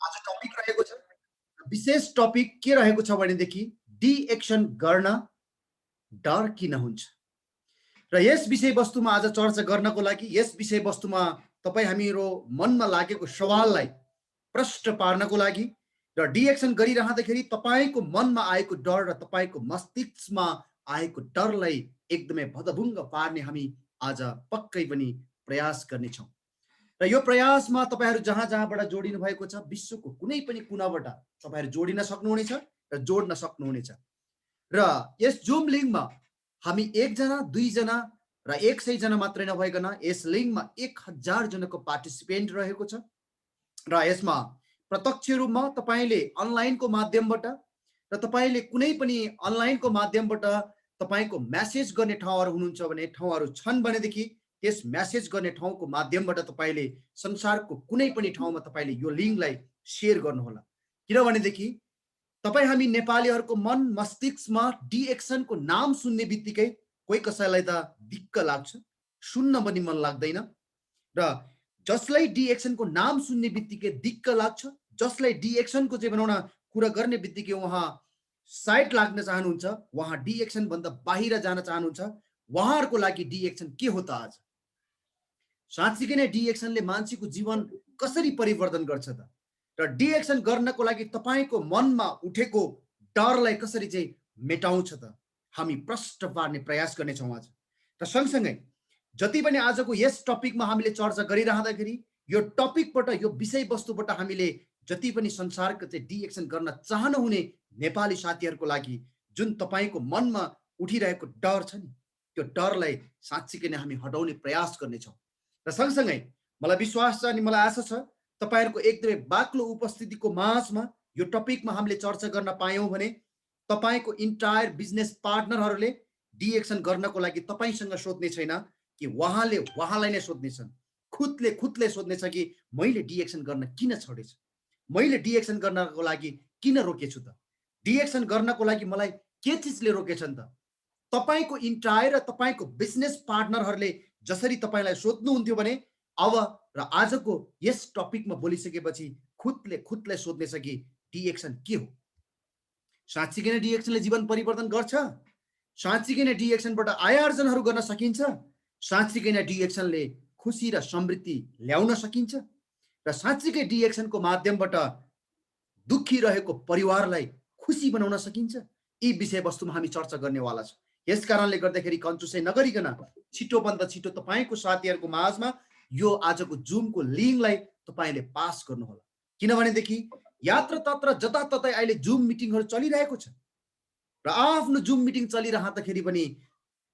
आज टपिक रहेको छ। विशेष टपिक के रहेको छ भनेदेखि डिएक्सन गर्न डर किन हुन्छ र यस विषयवस्तुमा आज चर्चा गर्नको लागि यस विषयवस्तुमा तपाईँ हामीहरू मनमा लागेको सवाललाई प्रश्न पार्नको लागि र डिएक्सन गरिरहँदाखेरि तपाईँको मनमा आएको डर र तपाईँको मस्तिष्कमा आएको डरलाई एकदमै भदभुङ्ग पार्ने हामी आज पक्कै पनि प्रयास गर्नेछौँ र यो प्रयासमा तपाईँहरू जहाँ जहाँबाट जोडिनु भएको छ विश्वको कुनै पनि कुनाबाट तपाईँहरू जोडिन सक्नुहुनेछ र जोड्न सक्नुहुनेछ र यस जुम लिङ्कमा हामी 1 जना 2 जना र 100 जना मात्रै नभइकन यस लिङ्कमा 1000 जनाको पार्टिसिपेन्ट रहेको छ र यसमा प्रत्यक्ष रूपमा तपाईँले अनलाइनको माध्यमबाट र तपाईँले कुनै पनि अनलाइनको माध्यमबाट तपाईँको मेसेज गर्ने ठाउँहरू हुनुहुन्छ भने ठाउँहरू छन् भनेदेखि त्यस मेसेज गर्ने ठाउँको माध्यमबाट तपाईँले संसारको कुनै पनि ठाउँमा तपाईँले यो लिङ्कलाई सेयर गर्नुहोला किनभनेदेखि तपाईँ हामी नेपालीहरूको मन मस्तिष्कमा डिएक्सनको नाम सुन्ने बित्तिकै कोही कसैलाई त दिक्क लाग्छ सुन्न पनि मन लाग्दैन र जसलाई डिएक्सनको नाम सुन्ने बित्तिकै दिक्क लाग्छ जसलाई डिएक्सनको चाहिँ भनौँ न कुरा गर्ने बित्तिकै उहाँ साइड लाग्न चाहनुहुन्छ उहाँ डिएक्सन भन्दा बाहिर जान चाहनुहुन्छ उहाँहरूको लागि डिएक्सन के हो त आज साँच्चीकै नै डिएक्सनले मान्छेको जीवन कसरी परिवर्तन गर्छ त र डिएक्सन गर्नको लागि तपाईँको मनमा उठेको डरलाई कसरी चाहिँ मेटाउँछ त हामी प्रश्न पार्ने प्रयास गर्नेछौँ आज र सँगसँगै जति पनि आजको यस टपिकमा हामीले चर्चा गरिरहँदाखेरि यो टपिकबाट यो विषयवस्तुबाट हामीले जति पनि संसारको चाहिँ डिएक्सन गर्न चाहनुहुने नेपाली साथीहरूको लागि जुन तपाईँको मनमा उठिरहेको डर छ नि त्यो डरलाई साँच्चीकै नै हामी हटाउने प्रयास गर्नेछौँ र सँगसँगै मलाई विश्वास छ अनि मलाई आशा छ तपाईँहरूको एकदमै बाक्लो उपस्थितिको माझमा यो टपिकमा हामीले चर्चा गर्न पायौँ भने तपाईँको इन्टायर बिजनेस पार्टनरहरूले डिएक्सन गर्नको लागि तपाईँसँग सोध्ने छैन कि उहाँलाई नै सोध्नेछन् खुदले सोध्नेछ कि मैले डिएक्सन गर्न किन छोडेछु मैले डिएक्सन गर्नको लागि किन रोकेछु त डिएक्सन गर्नको लागि मलाई के चिजले रोकेछन् त तपाईँको इन्टायर र तपाईँको बिजनेस पार्टनरहरूले जसरी तपाईँलाई सोध्नुहुन्थ्यो भने अब र आजको यस टपिकमा बोलिसकेपछि खुदले सोध्नेछ कि डिएक्सन के हो साँच्चीकै नै डिएक्सनले जीवन परिवर्तन गर्छ साँच्चीकै नै डिएक्सनबाट आय आर्जनहरू गर्न सकिन्छ साँच्चीकै नै डिएक्सनले खुसी र समृद्धि ल्याउन सकिन्छ र साँच्चीकै डिएक्सनको माध्यमबाट दुखी रहेको परिवारलाई खुसी बनाउन सकिन्छ यी विषयवस्तुमा हामी चर्चा गर्नेवाला छौँ यस कारणले गर्दाखेरि कन्जुसै नगरिकन छिटोभन्दा छिटो तपाईँको साथीहरूको माझमा यो आजको जुमको लिङ्कलाई तपाईँले पास गर्नुहोला किनभनेदेखि यात्रा तत्र जताततै अहिले जुम मिटिङहरू चलिरहेको छ र आफ्नो जुम मिटिङ चलिरहँदाखेरि पनि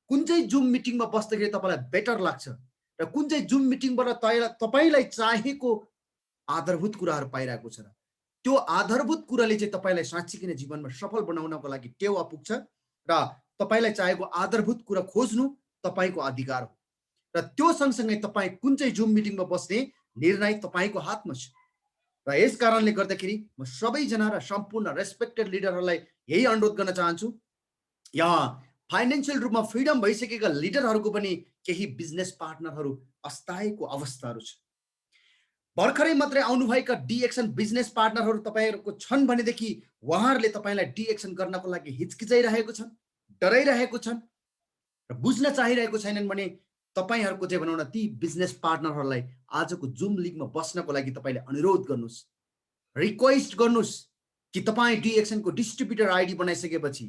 कुन चाहिँ जुम मिटिङमा बस्दाखेरि तपाईँलाई बेटर लाग्छ र कुन चाहिँ जुम मिटिङबाट तपाईँलाई चाहेको आधारभूत कुराहरू पाइरहेको छ र त्यो आधारभूत कुराले चाहिँ तपाईँलाई साँच्चीकै नै जीवनमा सफल बनाउनको लागि टेवा पुग्छ र तपाईँलाई चाहेको आधारभूत कुरा खोज्नु तपाईँको अधिकार हो र त्यो सँगसँगै तपाईँ कुन चाहिँ जुम मिटिङमा बस्ने निर्णय तपाईँको हातमा छ र यस कारणले गर्दाखेरि म सबैजना र सम्पूर्ण रेस्पेक्टेड लिडरहरूलाई यही अनुरोध गर्न चाहन्छु यहाँ फाइनेन्सियल रूपमा फ्रिडम भइसकेका लिडरहरूको पनि केही बिजनेस पार्टनरहरू अस्ताएको अवस्थाहरू छ भर्खरै मात्रै आउनुभएका डिएक्सन बिजनेस पार्टनरहरू तपाईँहरूको छन् भनेदेखि उहाँहरूले तपाईँलाई डिएक्सन गर्नको लागि हिचकिचाइरहेको छन् डराइरहेको छन् र बुझ्न चाहिरहेको छैनन् भने तपाईँहरूको चाहिँ भनौँ न ती बिजनेस पार्टनरहरूलाई आजको जुम लिगमा बस्नको लागि तपाईँले अनुरोध गर्नुहोस् रिक्वेस्ट गर्नुहोस् कि तपाईँ डिएक्सनको डिस्ट्रिब्युटर आइडी बनाइसकेपछि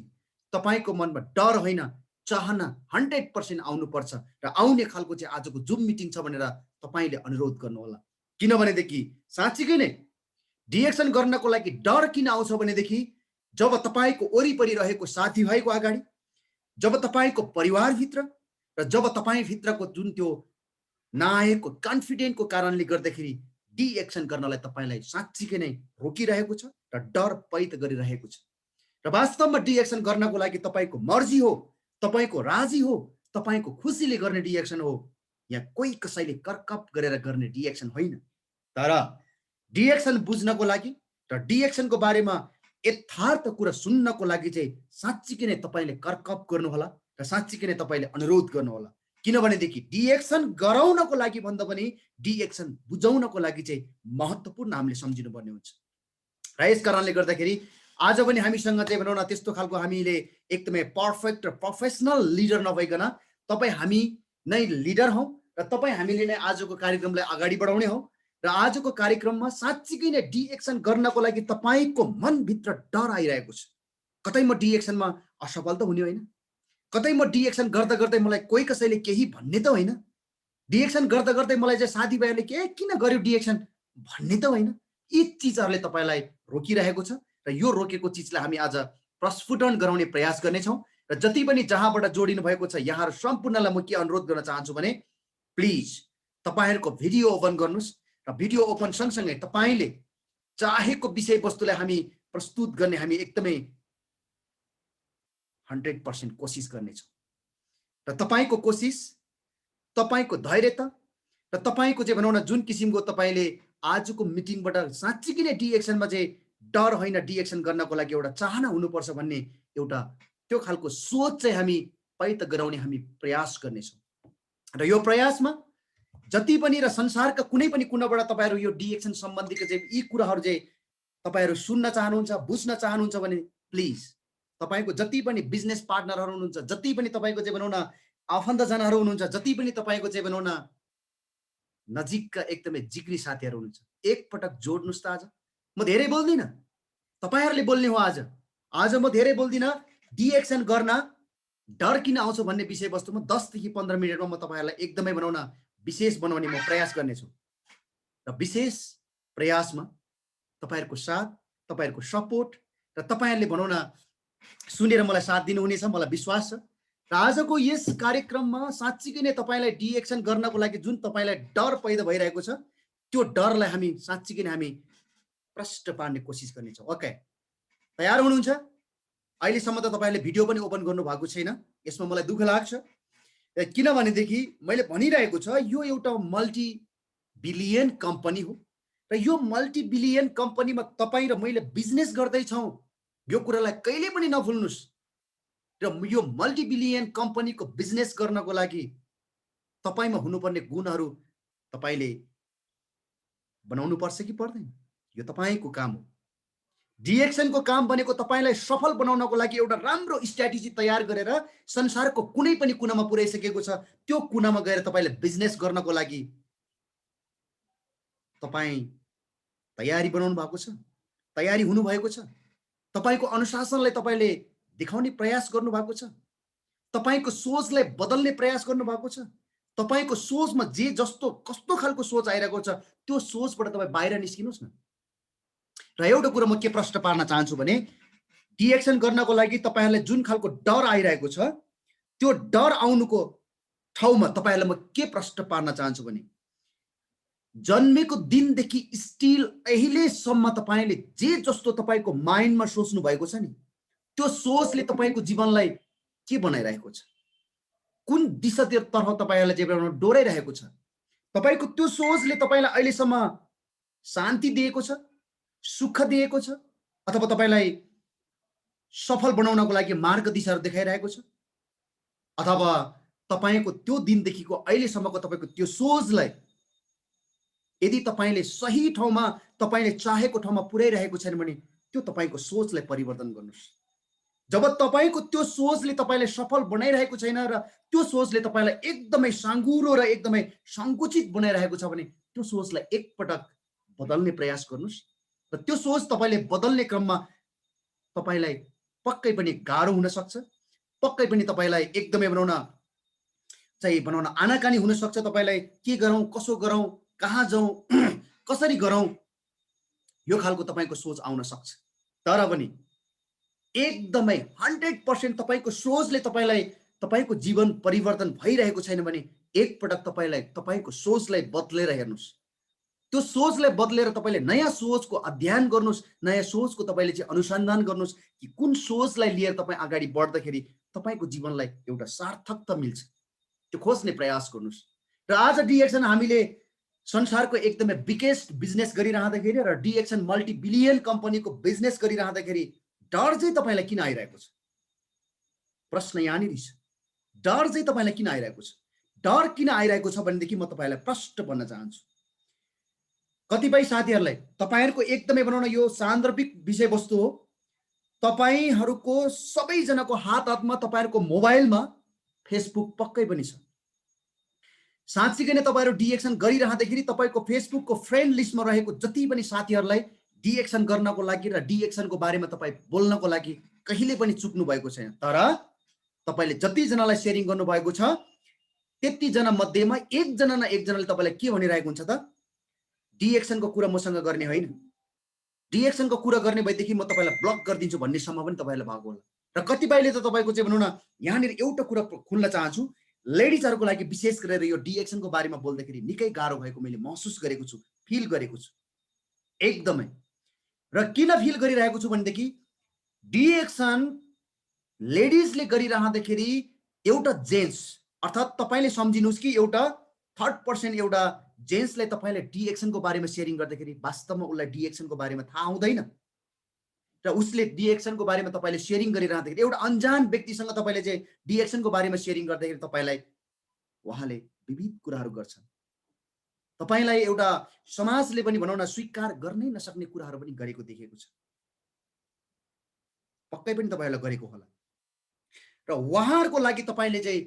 तपाईँको मनमा डर होइन चाहना 100% आउनुपर्छ र आउने खालको चाहिँ आजको जुम मिटिङ छ भनेर तपाईँले अनुरोध गर्नुहोला किनभनेदेखि साँच्चीकै नै डिएक्सन गर्नको लागि डर किन आउँछ भनेदेखि जब तपाईँको वरिपरि रहेको साथीभाइको अगाडि जब तपाईँको परिवारभित्र र जब तपाईँभित्रको जुन त्यो नआएको कन्फिडेन्टको कारणले गर्दाखेरि डिएक्सन गर्नलाई तपाईँलाई साँच्चीकै नै रोकिरहेको छ र डर पैदा गरिरहेको छ र वास्तवमा डिएक्सन गर्नको लागि तपाईँको मर्जी हो तपाईँको राजी हो तपाईँको खुसीले गर्ने डिएक्सन हो यहाँ कोही कसैले करकप गरेर गर्ने डिएक्सन होइन तर डिएक्सन बुझ्नको लागि र डिएक्सनको बारेमा यथार्थ कुरा सुन्नको लागि चाहिँ साँच्चीकै नै तपाईँले करकप गर्नुहोला र साँच्चीकै नै तपाईँले अनुरोध गर्नुहोला किनभनेदेखि डिएक्सन गराउनको लागि भन्दा पनि डिएक्सन बुझाउनको लागि चाहिँ महत्त्वपूर्ण हामीले सम्झिनुपर्ने हुन्छ र यस कारणले गर्दाखेरि आज पनि हामीसँग चाहिँ भनौँ न त्यस्तो खालको हामीले एकदमै पर्फेक्ट र प्रोफेसनल लिडर नभइकन तपाईँ हामी नै लिडर हौँ र तपाईँ हामीले नै आजको कार्यक्रमलाई अगाडि बढाउने हौँ र आजको कार्यक्रममा साँच्चीकै नै डिएक्सन गर्नको लागि तपाईँको मनभित्र डर आइरहेको छ। कतै म डिएक्सनमा असफल त हुने होइन, कतै म डिएक्सन गर्दा गर्दै मलाई कोही कसैले केही भन्ने त होइन, डिएक्सन गर्दा गर्दै मलाई चाहिँ साथीभाइहरूले के किन गर्यो डिएक्सन भन्ने त होइन। यी चिजहरूले तपाईँलाई रोकिरहेको छ र यो रोकेको चिजलाई हामी आज प्रस्फुटन गराउने प्रयास गर्नेछौँ र जति पनि जहाँबाट जोडिनु भएको छ यहाँहरू सम्पूर्णलाई म के अनुरोध गर्न चाहन्छु भने प्लिज तपाईँहरूको भिडियो ओपन गर्नुहोस् र भिडियो ओपन सँगसँगै तपाईँले चाहेको विषयवस्तुलाई हामी प्रस्तुत गर्ने हामी एकदमै 100% कोसिस गर्नेछौँ र तपाईँको कोसिस, तपाईँको धैर्यता र तपाईँको चाहिँ भनौँ न जुन किसिमको तपाईँले आजको मिटिङबाट साँच्चीकै नै डिएक्सनमा चाहिँ डर होइन, डिएक्सन गर्नको लागि एउटा चाहना हुनुपर्छ भन्ने एउटा त्यो खालको सोच चाहिँ हामी पैदा गराउने हामी प्रयास गर्नेछौँ र यो प्रयासमा जति पनि र संसारका कुनै पनि कुनाबाट तपाईँहरू यो डिएक्सन सम्बन्धीको चाहिँ यी कुराहरू चाहिँ तपाईँहरू सुन्न चाहनुहुन्छ, बुझ्न चाहनुहुन्छ भने प्लिज तपाईँको जति पनि बिजनेस पार्टनरहरू हुनुहुन्छ, जति पनि तपाईँको चाहिँ भनौँ न आफन्तजनहरू हुनुहुन्छ, जति पनि तपाईँको चाहिँ भनौँ न नजिकका एकदमै जिग्री साथीहरू हुनुहुन्छ, एकपटक जोड्नुहोस् त। आज म धेरै बोल्दिनँ, तपाईँहरूले बोल्ने हो। आज म धेरै बोल्दिनँ। डिएक्सन गर्न डर किन आउँछ भन्ने विषयवस्तुमा 10 देखि 15 मिनटमा म तपाईँहरूलाई एकदमै भनौँ न विशेष बनाउने म प्रयास गर्नेछु र विशेष प्रयासमा तपाईँहरूको साथ, तपाईँहरूको सपोर्ट र तपाईँहरूले भनौँ न सुनेर मलाई साथ दिनुहुनेछ, मलाई विश्वास छ। र आजको यस कार्यक्रममा साँच्चीकै नै तपाईँलाई डिएक्सन गर्नको लागि जुन तपाईँलाई डर पैदा भइरहेको छ त्यो डरलाई हामी साँच्चीकै नै हामी प्रष्ट पार्ने कोसिस गर्नेछौँ। ओके, तयार हुनुहुन्छ? अहिलेसम्म त तपाईँहरूले भिडियो पनि ओपन गर्नु भएको छैन, यसमा मलाई दुःख लाग्छ। किनभनेदेखि मैले भनिरहेको छ यो एउटा मल्टी बिलियन कम्पनी हो र यो मल्टी बिलियन कम्पनीमा तपाईँ र मैले बिजनेस गर्दैछौँ, यो कुरालाई कहिले पनि नभुल्नुहोस्। र यो मल्टी बिलियन कम्पनीको बिजनेस गर्नको लागि तपाईँमा हुनुपर्ने गुणहरू तपाईँले बनाउनु पर्छ कि पर्दैन, यो तपाईँको काम हो। डिएक्सनको काम भनेको तपाईँलाई सफल बनाउनको लागि एउटा राम्रो स्ट्र्याटेजी तयार गरेर संसारको कुनै पनि कुनामा पुर्याइसकेको छ, त्यो कुनामा गएर तपाईँले बिजनेस गर्नको लागि तपाईँ तयारी बनाउनु भएको छ, तयारी हुनुभएको छ। तपाईँको अनुशासनलाई तपाईँले देखाउने प्रयास गर्नुभएको छ, तपाईँको सोचलाई बदल्ने प्रयास गर्नुभएको छ। तपाईँको सोचमा जे जस्तो कस्तो खालको सोच आइरहेको छ त्यो सोचबाट तपाईँ बाहिर निस्किनुहोस् न। र एउटा कुरा म के प्रश्न पार्न चाहन्छु भने डिएक्सन गर्नको लागि तपाईँहरूलाई जुन खालको डर आइरहेको छ त्यो डर आउनुको ठाउँमा तपाईँहरूलाई म के प्रश्न पार्न चाहन्छु भने जन्मेको दिनदेखि स्टिल अहिलेसम्म तपाईँले जे जस्तो तपाईँको माइन्डमा सोच्नु भएको छ नि त्यो सोचले तपाईँको जीवनलाई के बनाइरहेको छ, कुन दिशातर्फ तपाईँहरूलाई चाहिँ डोराइरहेको छ। तपाईँको त्यो सोचले तपाईँलाई अहिलेसम्म शान्ति दिएको छ, सुख दिएको छ, अथवा तपाईँलाई सफल बनाउनको लागि मार्ग दिशाहरू देखाइरहेको छ, अथवा तपाईँको त्यो दिनदेखिको अहिलेसम्मको तपाईँको त्यो सोचलाई यदि तपाईँले सही ठाउँमा तपाईँले चाहेको ठाउँमा पुर्याइरहेको छैन भने त्यो तपाईँको सोचलाई परिवर्तन गर्नुहोस्। जब तपाईँको त्यो सोचले तपाईँलाई सफल बनाइरहेको छैन र त्यो सोचले तपाईँलाई एकदमै साँघुरो र एकदमै सङ्कुचित बनाइरहेको छ भने त्यो सोचलाई एकपटक बदल्ने प्रयास गर्नुहोस् र त्यो सोच तपाईँले बदल्ने क्रममा तपाईँलाई पक्कै पनि गाह्रो हुन सक्छ, पक्कै पनि तपाईँलाई एकदमै भनौँ न आनाकानी हुन सक्छ। तपाईँलाई के गरौँ, कसो गरौँ, कहाँ जाउँ, कसरी गरौँ, यो खालको तपाईँको सोच आउन सक्छ। तर पनि एकदमै 100% तपाईँको सोचले तपाईँलाई तपाईँको जीवन परिवर्तन भइरहेको छैन भने एकपटक तपाईँलाई तपाईँको सोचलाई बदलेर हेर्नुहोस्। त्यो सोचलाई बदलेर तपाईँले नयाँ सोचको अध्ययन गर्नुहोस्, नयाँ सोचको तपाईँले चाहिँ अनुसन्धान गर्नुहोस् कि कुन सोचलाई लिएर तपाईँ अगाडि बढ्दाखेरि तपाईँको जीवनलाई एउटा सार्थकता मिल्छ, त्यो खोज्ने प्रयास गर्नुहोस्। र आज डिएक्सन हामीले संसारको एकदमै बिगेस्ट बिजनेस गरिरहँदाखेरि र डिएक्सन मल्टी बिलियन कम्पनीको बिजनेस गरिरहँदाखेरि डर चाहिँ तपाईँलाई किन आइरहेको छ? प्रश्न यहाँनिर छ। डर चाहिँ तपाईँलाई किन आइरहेको छ? डर किन आइरहेको छ भनेदेखि म तपाईँलाई प्रश्न भन्न चाहन्छु। कतिपय साथीहरूलाई तपाईहरुको एकदमै भनौँ न यो सान्दर्भिक विषयवस्तु हो। तपाईहरुको सबैजनाको हातमा तपाईहरुको मोबाइलमा फेसबुक पक्कै पनि छ। साँच्चीकै नै तपाईहरु डिएक्सन गरिरहँदाखेरि तपाईको फेसबुकको फ्रेन्ड लिस्टमा रहेको जति पनि साथीहरूलाई डिएक्सन गर्नको लागि र डिएक्सनको बारेमा तपाई बोल्नको लागि कहिले पनि चुक्नु भएको छैन। तर तपाईले जति जनालाई शेयरिङ गर्नु भएको छ त्यति जना मध्येमा एकजना न एकजनाले तपाईलाई के भनिरहेको हुन्छ त डिएक्सनको कुरा मसँग गर्ने होइन, डिएक्सनको कुरा गर्ने भएदेखि म तपाईलाई ब्लक गरिदिन्छु भन्ने सम्म पनि तपाईलाई भएको होला। र कतिपयले त तपाईको चाहिँ भनौँ न यहाँनिर एउटा कुरा खुल्न चाहन्छु, लेडिजहरुको लागि विशेष गरेर यो डिएक्सनको बारेमा बोल्दाखेरि निकै गाह्रो भएको मैले महसुस गरेको छु, फिल गरेको छु एकदमै। र किन फिल गरिरहेको छु भनेदेखि डिएक्सन लेडिजले गरिरहँदाखेरि एउटा जेन्ट्स अर्थात् तपाईले सम्झिनुस् कि एउटा थर्ड पर्सन एउटा जेन्ट्सलाई तपाईले डिएक्सनको बारेमा शेयरिङ गर्दाखेरि वास्तवमा उसलाई डिएक्सनको बारेमा थाहा हुँदैन र उसले डिएक्सनको बारेमा तपाईले शेयरिङ गरिरहँदाखेरि एउटा अनजान व्यक्तिसँग तपाईले चाहिँ डिएक्सनको बारेमा शेयरिङ गर्दाखेरि तपाईलाई उहाँले विविध कुराहरू गर्छन्। तपाईलाई एउटा समाजले पनि भनौँ न स्वीकार गर्नै नसक्ने कुराहरू पनि गरेको देखेको छ, पक्कै पनि तपाईहरुलाई गरेको होला। र उहाँहरुको लागि तपाईले चाहिँ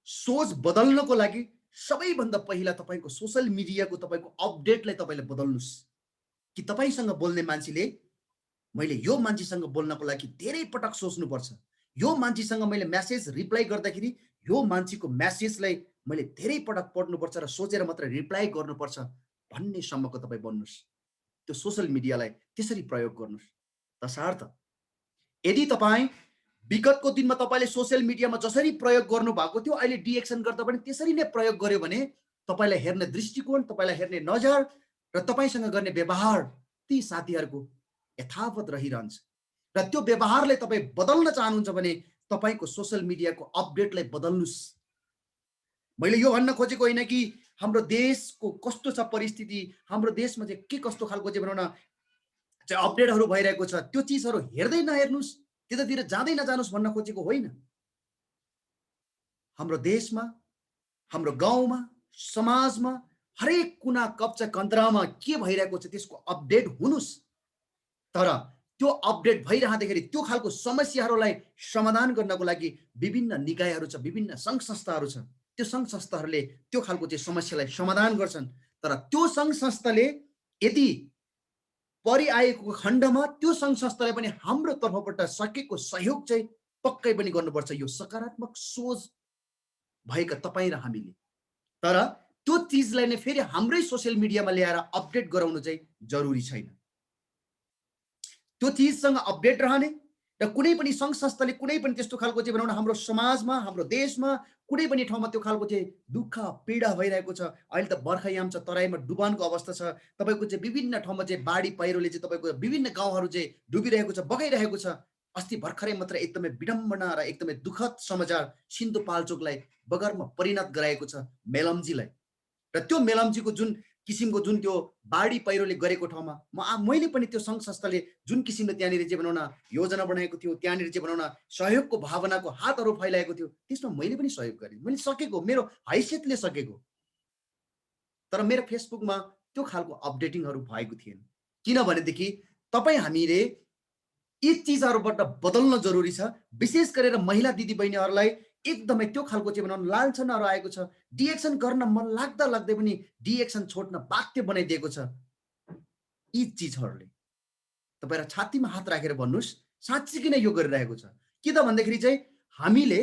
सोच बदल्नको लागि सबैभन्दा पहिला तपाईको सोशल मिडियाको तपाईको अपडेटलाई तपाईले बदल्नुस् कि तपाईसँग बोल्ने मान्छेले मैले यो मान्छेसँग बोल्नको लागि धेरै पटक सोच्नुपर्छ, यो मान्छेसँग मैले मेसेज रिप्लाई गर्दाखेरि यो मान्छेको मेसेजलाई मैले धेरै पटक पढ्नुपर्छ र सोचेर मात्र रिप्लाई गर्नुपर्छ भन्ने सम्मको तपाई बन्नुस्। त्यो सोशल मिडियालाई त्यसरी प्रयोग गर्नुस्। तसर्थ यदि तपाई विगतको दिनमा तपाईले सोशल मिडियामा जसरी प्रयोग गर्नु भएको थियो अहिले डिएक्सन गर्दा पनि त्यसरी नै प्रयोग गर्यो भने तपाईलाई हेर्ने दृष्टिकोण, तपाईलाई हेर्ने नजर र तपाईसँग गर्ने व्यवहार ती साथीहरुको यथावत रहिरहन्छ। र त्यो व्यवहारलाई तपाई बदल्न चाहनुहुन्छ भने तपाईको सोशल मिडियाको अपडेटलाई बदल्नुस्। मैले यो भन्न खोजेको होइन कि हाम्रो देशको कस्तो छ परिस्थिति, हाम्रो देशमा चाहिँ के कस्तो खालको चाहिँ भनौँ न चाहिँ अपडेटहरू भइरहेको छ त्यो चीजहरू हेर्दै नहेर्नुस्, त्यतातिर जाँदै नजानुस् भन्न खोजेको होइन। हाम्रो देशमा, हाम्रो गाउँमा, समाजमा हरेक कुना कप्चा कन्द्रामा के भइरहेको छ त्यसको अपडेट हुनुस्। तर त्यो अपडेट भइरहँदाखेरि त्यो खालको समस्याहरूलाई समाधान गर्नको लागि विभिन्न निकायहरू छ, विभिन्न सङ्घ संस्थाहरू छ। त्यो सङ्घ संस्थाहरूले त्यो खालको चाहिँ समस्यालाई समाधान गर्छन्। तर त्यो सङ्घ संस्थाले यदि परिआएको खण्डमा त्यो सङ्घ संस्थाले पनि हाम्रो तर्फबाट सकेको सहयोग चाहिँ पक्कै पनि गर्नुपर्छ, यो सकारात्मक सोच भएका तपाईँ र हामीले। तर त्यो चिजलाई नै फेरि हाम्रै सोशल मिडियामा ल्याएर अपडेट गराउनु चाहिँ जरुरी छैन। त्यो चिजसँग अपडेट रहने र कुनै पनि सङ्घ संस्थाले कुनै पनि त्यस्तो खालको चाहिँ भनौँ न हाम्रो समाजमा, हाम्रो देशमा कुनै पनि ठाउँमा त्यो खालको चाहिँ दुःख पीडा भइरहेको छ। अहिले त बर्खायाम छ, तराईमा डुबानको अवस्था छ, तपाईँको चाहिँ विभिन्न ठाउँमा चाहिँ बाढी पहिरोले चाहिँ तपाईँको विभिन्न गाउँहरू चाहिँ डुबिरहेको छ, बगाइरहेको छ। अस्ति भर्खरै मात्र एकदमै विडम्बना र एकदमै दुःखद समाचार सिन्धुपाल्चोकलाई बगरमा परिणत गराएको छ मेलम्चीलाई। र त्यो मेलम्चीको जुन किसिमको जुन त्यो बाढी पहिरोले गरेको ठाउँमा मैले पनि त्यो सङ्घ संस्थाले जुन किसिमले त्यहाँनिर चाहिँ भनौँ न योजना बनाएको थियो, त्यहाँनिर चाहिँ भनौँ न सहयोगको भावनाको हातहरू फैलाएको थियो, त्यसमा मैले पनि सहयोग गरेँ, मैले सकेको, मेरो हैसियतले सकेको। तर मेरो फेसबुकमा त्यो खालको अपडेटिङहरू भएको थिएन। किनभनेदेखि तपाईँ हामीले यी चिजहरूबाट बदल्न जरुरी छ। विशेष गरेर महिला दिदीबहिनीहरूलाई एकदमै त्यो खालको चाहिँ भनौँ लान्छनाहरू आएको छ। डिएक्सन गर्न मन लाग्दा लाग्दै पनि डिएक्सन छोड्न बाध्य बनाइदिएको छ। यी चिजहरूले तपाईहरु छातीमा हात राखेर भन्नुस् साँच्चै किन यो गरिरहेको छ। कि त भन्दाखेरि चाहिँ हामीले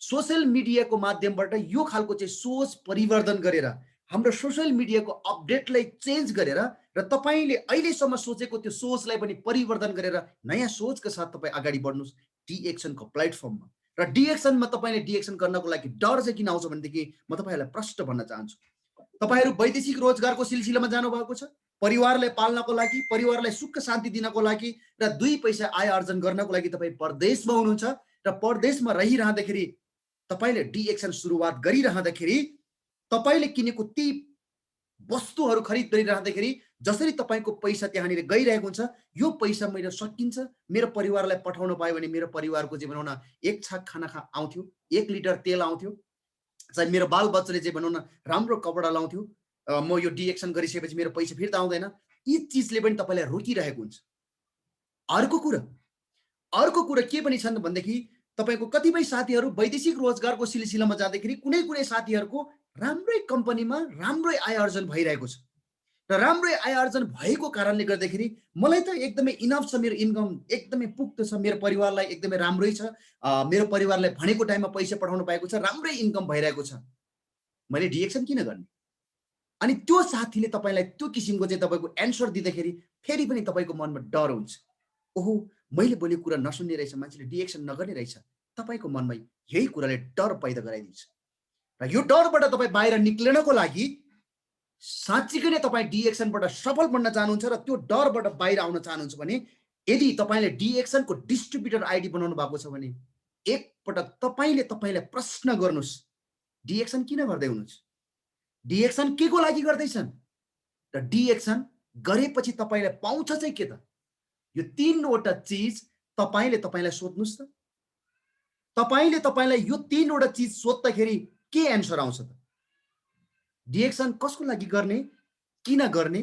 सोशल मिडियाको माध्यमबाट यो खालको चाहिँ सोच परिवर्तन गरेर हाम्रो सोशल मिडियाको अपडेटलाई चेन्ज गरेर र तपाईले अहिलेसम्म सोचेको त्यो सोचलाई पनि परिवर्तन गरेर नयाँ सोचका साथ तपाईँ अगाडि बढ्नुस् डिएक्सनको प्लेटफर्ममा। र डिएक्सनमा तपाईले डिएक्सन गर्नको लागि डर चाहिँ किन आउँछ भनेदेखि म तपाईहरुलाई प्रश्न भन्न चाहन्छु। तपाईहरु वैदेशिक रोजगारको सिलसिलामा जानु भएको छ, परिवारलाई पाल्नको लागि, परिवारलाई सुख शान्ति दिनको लागि र दुई पैसा आय आर्जन गर्नको लागि तपाईँ परदेशमा हुनुहुन्छ र परदेशमा रहिरहँदाखेरि तपाईले डिएक्सन सुरुवात गरिरहँदाखेरि तपाईले किनेको ती वस्तुहरू खरिद गरिरहँदाखेरि जसरी तपाईको पैसा त्यहाँनिर गइरहेको हुन्छ यो पैसा मेरो सकिन्छ, मेरो परिवारलाई पठाउन पायो भने मेरो परिवारको चाहिँ भनौँ न एक छाक खाना आउँथ्यो, 1 लिटर तेल आउँथ्यो, चाहिँ मेरो बाल बच्चाले चाहिँ भनौँ न राम्रो कपडा लाउँथ्यो, म यो डिएक्सन गरिसकेपछि मेरो पैसा फिर्ता आउँदैन, यी चिजले पनि तपाईँलाई रोकिरहेको हुन्छ। अर्को कुरा के पनि छन् भनेदेखि तपाईँको कतिपय साथीहरू वैदेशिक रोजगारको सिलसिलामा जाँदाखेरि कुनै साथीहरूको राम्रै कम्पनीमा राम्रै आय आर्जन भइरहेको छ र राम्रै आय आर्जन भएको कारणले गर्दाखेरि मलाई त एकदमै इनफ छ, मेरो इन्कम एकदमै पुग्दो छ, मेरो परिवारलाई एकदमै राम्रै छ, मेरो परिवारलाई भनेको टाइममा पैसा पठाउनु पाएको छ, राम्रै इन्कम भइरहेको छ, मैले डिएक्सन किन गर्ने? अनि त्यो साथीले तपाईँलाई त्यो किसिमको चाहिँ तपाईँको एन्सर दिँदाखेरि फेरि पनि तपाईँको मनमा डर हुन्छ, ओहो मैले बोलेको कुरा नसुन्ने रहेछ, मान्छेले डिएक्सन नगर्ने रहेछ। तपाईँको मनमा यही कुराले डर पैदा गराइदिन्छ र यो डरबाट तपाईँ बाहिर निक्लिनको लागि साँच्चीकै नै तपाईँ डिएक्सनबाट सफल बन्न चाहनुहुन्छ र त्यो डरबाट बाहिर आउन चाहनुहुन्छ भने यदि तपाईँले डिएक्सनको डिस्ट्रिब्युटर आइडी बनाउनु भएको छ भने एकपटक तपाईँलाई प्रश्न गर्नुहोस्, डिएक्सन किन गर्दै हुनुहुन्छ? डिएक्सन के को लागि गर्दैछन्? र डिएक्सन गरेपछि तपाईँलाई पाउँछ चाहिँ के त? यो 3वटा चिज तपाईँलाई सोध्नुहोस् त। तपाईँलाई यो 3वटा चिज सोध्दाखेरि के एन्सर आउँछ त? डिएक्सन कसको लागि गर्ने, किन गर्ने,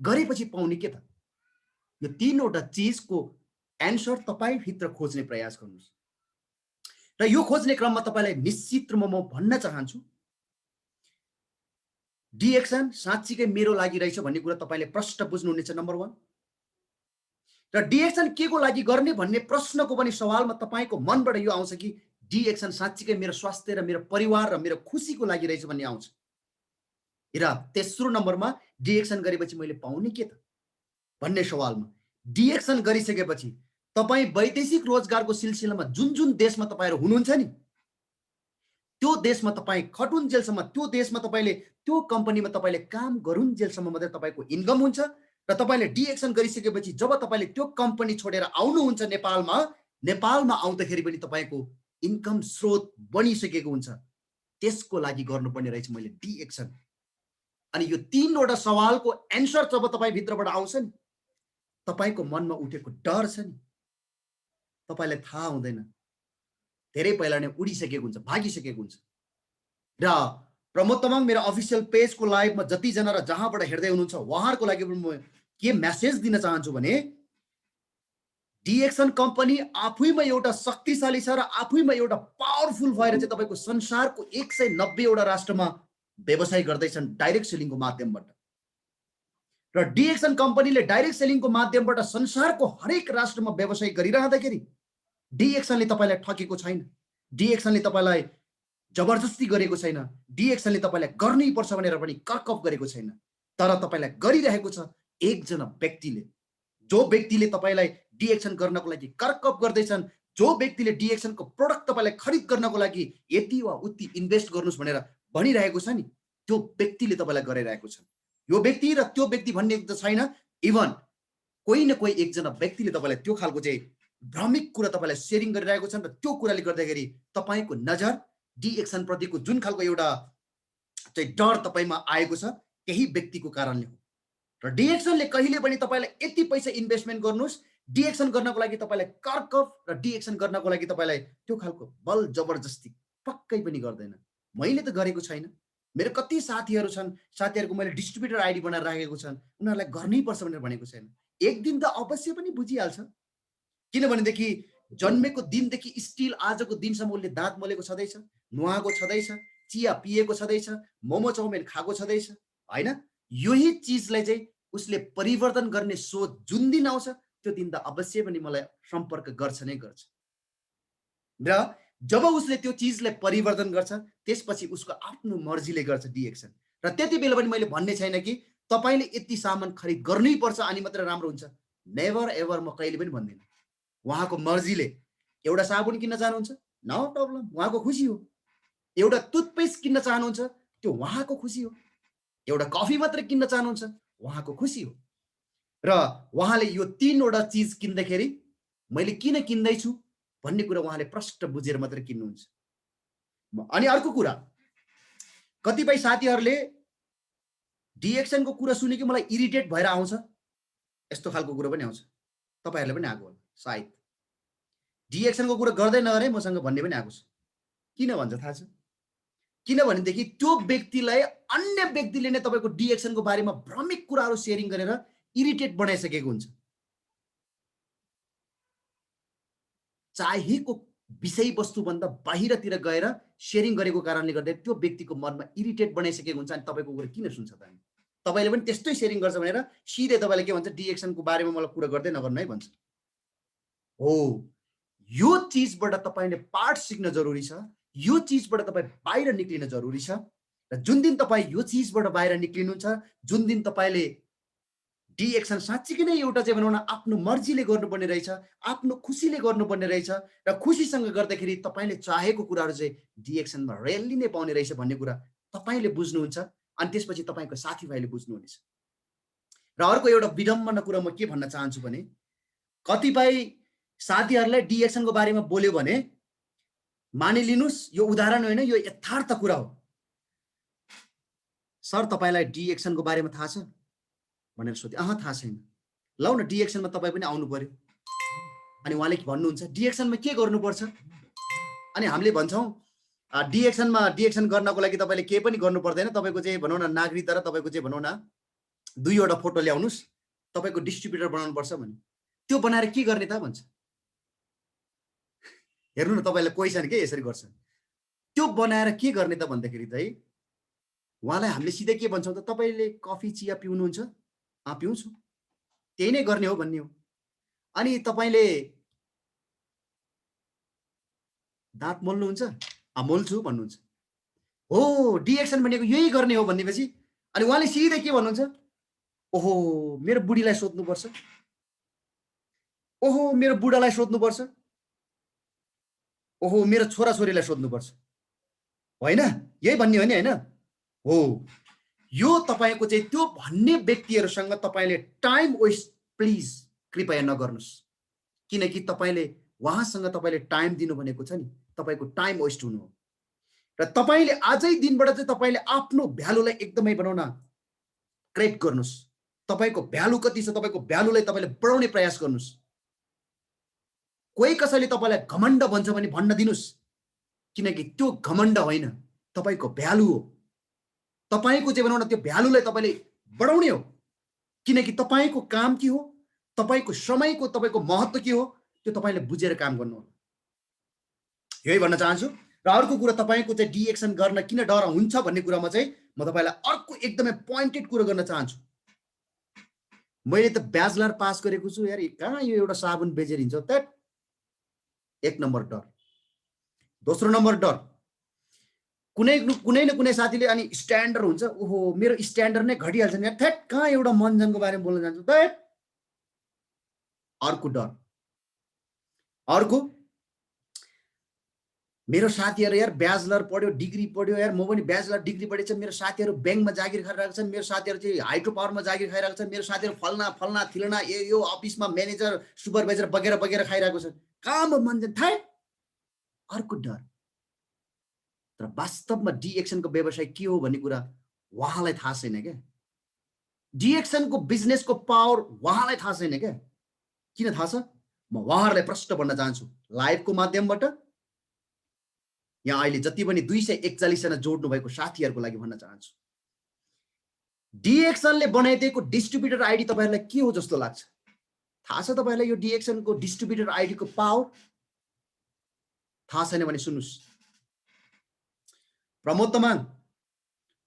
गरेपछि पाउने के त? यो 3वटा चिजको एन्सर तपाईँभित्र खोज्ने प्रयास गर्नुहोस् र यो खोज्ने क्रममा तपाईँलाई निश्चित रूपमा म भन्न चाहन्छु, डिएक्सन साँच्चीकै मेरो लागि रहेछ भन्ने कुरा तपाईँले प्रश्न बुझ्नुहुनेछ, नम्बर 1। र डिएक्सन के को लागि गर्ने भन्ने प्रश्नको पनि सवालमा तपाईँको मनबाट यो आउँछ कि डिएक्सन साँच्चीकै मेरो स्वास्थ्य र मेरो परिवार र मेरो खुसीको लागि रहेछ भन्ने आउँछ। र तेस्रो नम्बरमा डिएक्सन गरेपछि मैले पाउने के त भन्ने सवालमा डिएक्सन गरिसकेपछि तपाईँ वैदेशिक रोजगारको सिलसिलामा जुन देशमा तपाईँहरू हुनुहुन्छ नि, त्यो देशमा तपाईँ खटुन्जेलसम्म, त्यो देशमा तपाईँले त्यो कम्पनीमा तपाईँले काम गरुन्जेलसम्म मात्रै तपाईँको इन्कम हुन्छ र तपाईँले डिएक्सन गरिसकेपछि जब तपाईँले त्यो कम्पनी छोडेर आउनुहुन्छ नेपालमा आउँदाखेरि पनि तपाईँको इन्कम स्रोत बनिसकेको हुन्छ। त्यसको लागि गर्नुपर्ने रहेछ मैले डिएक्सन। अनि यो 3वटा सवालको एन्सर जब तपाईँ भित्रबाट आउँछ नि, तपाईँको मनमा उठेको डर छ नि, तपाईँलाई थाहा हुँदैन, धेरै पहिला नै उडिसकेको हुन्छ, भागिसकेको हुन्छ। र प्रमोद तामाङ मेरो अफिसियल पेजको लाइभमा जतिजना र जहाँबाट हेर्दै हुनुहुन्छ उहाँहरूको लागि पनि म के मेसेज दिन चाहन्छु भने डिएक्सन कम्पनी आफैमा एउटा शक्तिशाली छ र आफैमा एउटा पावरफुल भएर चाहिँ तपाईँको संसारको 190वटा राष्ट्रमा व्यवसाय गर्दैछन् डाइरेक्ट सेलिङको माध्यमबाट। र डिएक्सन कम्पनीले डाइरेक्ट सेलिङको माध्यमबाट संसारको हरेक राष्ट्रमा व्यवसाय गरिरहँदाखेरि डिएक्सनले तपाईँलाई ठगेको छैन, डिएक्सनले तपाईँलाई जबरजस्ती गरेको छैन, डिएक्सनले तपाईँलाई गर्नै पर्छ भनेर पनि कर्कप गरेको छैन। तर तपाईँलाई गरिरहेको छ एकजना व्यक्तिले, जो व्यक्तिले तपाईँलाई डिएक्सन गर्नको लागि कर्कप गर्दैछन्, जो व्यक्तिले डिएक्सनको प्रोडक्ट तपाईँलाई खरिद गर्नको लागि यति वा उति इन्भेस्ट गर्नुहोस् भनेर भनिरहेको छ नि, त्यो व्यक्तिले तपाईँलाई गरिरहेको छ। यो व्यक्ति र त्यो व्यक्ति भन्ने त छैन, इभन कोही न कोही एकजना व्यक्तिले तपाईँलाई त्यो खालको चाहिँ भ्रमिक कुरा तपाईँलाई सेयरिङ गरिरहेको छन् र त्यो कुराले गर्दाखेरि तपाईँको नजर डिएक्सन प्रतिको जुन खालको एउटा चाहिँ डर तपाईँमा आएको छ त्यही व्यक्तिको कारणले हो। र डिएक्सनले कहिले पनि तपाईँलाई यति पैसा इन्भेस्टमेन्ट गर्नुहोस्, डिएक्सन गर्नको लागि तपाईँलाई कर्कप र डिएक्सन गर्नको लागि तपाईँलाई त्यो खालको बल जबरजस्ती पक्कै पनि गर्दैन। मैले त गरेको छैन, मेरो कति साथीहरू छन्, साथीहरूको मैले डिस्ट्रिब्युटर आइडी बनाएर राखेको छन्, उनीहरूलाई गर्नै पर्छ भनेर भनेको छैन। एक दिन त अवश्य पनि बुझिहाल्छ, किनभनेदेखि जन्मेको दिनदेखि स्टिल आजको दिनसम्म उसले दाँत मोलेको छँदैछ, नुहाएको छँदैछ, चिया पिएको छँदैछ, मोमो चाउमिन खाएको छँदैछ, होइन? यही चिजलाई चाहिँ उसले परिवर्तन गर्ने सोच जुन दिन आउँछ त्यो दिन त अवश्य पनि मलाई सम्पर्क गर्छ नै गर्छ। र जब उसले त्यो चिजलाई परिवर्तन गर्छ त्यसपछि उसको आफ्नो मर्जीले गर्छ डिएक्सन। र त्यति बेला पनि मैले भन्ने छैन कि तपाईँले यति सामान खरिद गर्नै पर्छ अनि मात्र राम्रो हुन्छ, नेभर एभर म कहिले पनि भन्दिनँ। उहाँको मर्जीले एउटा साबुन किन्न चाहनुहुन्छ, नो प्रब्लम, उहाँको खुसी हो। एउटा टुथपेस्ट किन्न चाहनुहुन्छ, त्यो उहाँको खुसी हो। एउटा कफी मात्र किन्न चाहनुहुन्छ, उहाँको खुसी हो। र उहाँले यो 3वटा चिज किन्दाखेरि मैले किन किन्दैछु भन्ने कुरा उहाँले प्रष्ट बुझेर मात्र किन्नुहुन्छ। अनि अर्को कुरा, कतिपय साथीहरूले डिएक्सनको कुरा सुनेको मलाई इरिटेट भएर आउँछ, यस्तो खालको कुरा पनि आउँछ, तपाईँहरूले पनि आएको होला सायद। डिएक्सनको कुरा गर्दै नगरे मसँग भन्ने पनि आएको छ। किन भन्छ थाहा छ? किनभनेदेखि त्यो व्यक्तिलाई अन्य व्यक्तिले नै तपाईको डिएक्सनको बारेमा भ्रमिक कुराहरू शेयरिङ गरेर इरिटेट बनाइसकेको हुन्छ। चाहेको विषयवस्तुभन्दा बाहिरतिर गएर शेयरिङ गरेको कारणले गर्दा त्यो व्यक्तिको मनमा इरिटेट बनाइसकेको हुन्छ। अनि तपाईको कुरा किन सुन्छ त? तपाईले पनि त्यस्तै शेयरिङ गर्छ भनेर सिधै तपाईले के भन्छ, डिएक्सनको बारेमा मलाई कुरा गर्दै नगर्नु है भन्छ। हो, यो चीजबाट तपाईले पाठ सिक्न जरुरी छ। यो चीजबाट तपाई बाहिर निक्लिन जरुरी छ। र जुन दिन तपाई यो चीजबाट बाहिर निक्लिनुहुन्छ, जुन दिन तपाईले डिएक्सन साँच्चीकै नै एउटा चाहिँ भनौँ न आफ्नो मर्जीले गर्नुपर्ने रहेछ, आफ्नो खुसीले गर्नुपर्ने रहेछ र खुसीसँग गर्दाखेरि तपाईले चाहेको कुराहरू चाहिँ डिएक्सनमा रेयरली नै पाउने रहेछ भन्ने कुरा तपाईले बुझ्नुहुन्छ। अनि त्यसपछि तपाईको साथीभाइले बुझ्नुहुनेछ। र अर्को एउटा विडम्बना कुरा म के भन्न चाहन्छु भने, कतिपय साथीहरूलाई डिएक्सनको बारेमा बोल्यो भने मानिलिनुस्, यो उदाहरण होइन, यो यथार्थ कुरा हो। सर तपाईलाई डिएक्सनको बारेमा थाहा छ भनेर सोधे, थाहा छैन। लौ न डिएक्सनमा तपाईँ पनि आउनु पर्यो। अनि उहाँले भन्नुहुन्छ डिएक्सनमा के गर्नुपर्छ? अनि हामीले भन्छौँ डिएक्सन गर्नको लागि तपाईँले केही पनि गर्नु पर्दैन, तपाईँको चाहिँ भनौँ न नागरिकता र तपाईँको चाहिँ भनौँ न 2वटा फोटो ल्याउनुहोस्, तपाईँको डिस्ट्रिब्युटर बनाउनु पर्छ भने। त्यो बनाएर के गर्ने त भन्छ। हेर्नु न तपाईँलाई क्वेसन के यसरी गर्छ। त्यो बनाएर के गर्ने त भन्दाखेरि चाहिँ उहाँलाई हामीले सिधै के भन्छौँ त, तपाईँले कफी चिया पिउनुहुन्छ? पिउँछु, त्यही नै गर्ने हो भन्ने हो। अनि तपाईँले दाँत मोल्नुहुन्छ? मोल्छु भन्नुहुन्छ। हो, डिएक्सन भनेको यही गर्ने हो भन्नेपछि अनि उहाँले सिधै के भन्नुहुन्छ, ओहो मेरो बुढीलाई सोध्नुपर्छ, ओहो मेरो बुढालाई सोध्नुपर्छ, ओहो मेरो छोराछोरीलाई सोध्नुपर्छ, होइन? यही भन्ने हो नि, होइन? हो, यो तपाईको चाहिँ त्यो भन्ने व्यक्तिहरूसँग तपाईले टाइम वेस्ट प्लिज कृपया नगर्नुस्। किनकि तपाईले उहाँसँग तपाईले टाइम दिनु भनेको छ नि, तपाईको टाइम वेस्ट हुनु हो। र तपाईले आजै दिनबाट चाहिँ तपाईले आफ्नो भ्यालुलाई एकदमै भनौँ न क्रेट गर्नुस्। तपाईको भ्यालु कति छ, तपाईको भ्यालुलाई तपाईले बढाउने प्रयास गर्नुस्। कोही कसैले तपाईलाई घमण्ड भन्छ भने भन्न दिनुस्, किनकि त्यो घमण्ड होइन, तपाईको भ्यालु हो। तपाईको चाहिँ भनौँ न त्यो भ्यालुलाई तपाईले बढाउने हो। किनकि तपाईको काम के हो, तपाईको समयको तपाईको महत्त्व के हो, त्यो तपाईले बुझेर काम गर्नु हो। यही भन्न चाहन्छु। र अर्को कुरा, तपाईको चाहिँ डिएक्सन गर्न किन डर हुन्छ भन्ने कुरामा चाहिँ म तपाईलाई अर्को एकदमै पोइन्टेड कुरा गर्न चाहन्छु। मैले त ब्याचलर पास गरेको छु यार, कहाँ यो एउटा साबुन बेचेर हिँड्छ त? एक नम्बर डर। दोस्रो नम्बर डर, कुनै न कुनै साथीले अनि स्ट्यान्डर्ड हुन्छ, ओहो मेरो स्ट्यान्डर्ड नै घटिहाल्छ नि, थेट कहाँ एउटा मनजनको बारेमा बोल्न जान्छु त? अर्को डर। अर्को, मेरो साथीहरू यार ब्याचलर पढ्यो, डिग्री पढ्यो, यार म पनि ब्याचलर डिग्री पढेछ, मेरो साथीहरू ब्याङ्कमा जागिर खाइरहेको छन्, मेरो साथीहरू चाहिँ हाइड्रो पावरमा जागिर खाइरहेको छन्, मेरो साथीहरू फल्ना थिल्ना यो अफिसमा म्यानेजर सुपरभाइजर बगेर खाइरहेको छन्, कहाँ मन थाहा। अर्को डर। तर वास्तवमा डिएक्सनको व्यवसाय के हो भन्ने कुरा उहाँलाई थाहा छैन क्या। डिएक्सनको बिजनेसको पावर उहाँलाई थाहा छैन क्या। किन थाहा छ? म उहाँहरूलाई प्रश्न भन्न चाहन्छु लाइभको माध्यमबाट। यहाँ अहिले जति पनि 241 जना जोड्नु भएको साथीहरूको लागि भन्न चाहन्छु, डिएक्सनले बनाइदिएको डिस्ट्रिब्युटर आइडी तपाईहरुलाई के हो जस्तो लाग्छ? थाहा छ तपाईहरुलाई यो डिएक्सनको डिस्ट्रिब्युटर आइडीको पावर? थाहा छैन भने सुन्नुस्, प्रमोद तमाङ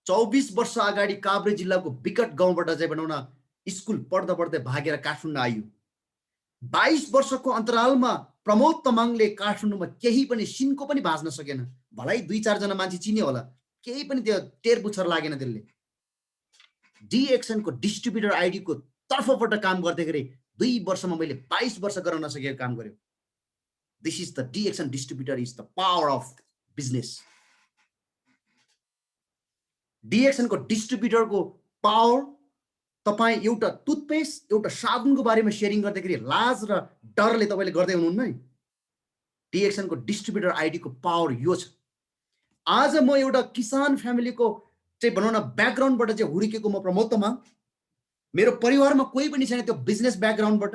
24 वर्ष अगाडि काभ्रे जिल्लाको विकट गाउँबाट चाहिँ भनौँ न स्कुल पढ्दा पढ्दै भागेर काठमाडौँ आयो। 22 वर्षको अन्तरालमा प्रमोद तमाङले काठमाडौँमा केही पनि सिनको पनि भाज्न सकेन। भलै 2-4 जना मान्छे चिन्यो होला, केही पनि त्यो टेरपुछर लागेन त्यसले। डिएक्सनको डिस्ट्रिब्युटर आइडीको तर्फबाट काम गर्दाखेरि 2 वर्षमा मैले 22 वर्ष गर्न नसकेको काम गर्यो। This is the DXN distributor is the power of business. डिएक्सनको डिस्ट्रिब्युटरको पावर, तपाई एउटा टुथपेस्ट एउटा साबुनको बारेमा शेयरिङ गर्दाखेरि लाज र डरले तपाईले गर्दै हुनुहुन्न है। डिएक्सनको डिस्ट्रिब्युटर आइडीको पावर यो छ। आज म एउटा किसान फ्यामिलीको चाहिँ भनौँ न ब्याकग्राउन्डबाट चाहिँ हुर्केको म प्रमोद तमाङ। मेरो परिवारमा कोही पनि छैन त्यो बिजनेस ब्याकग्राउन्डबाट,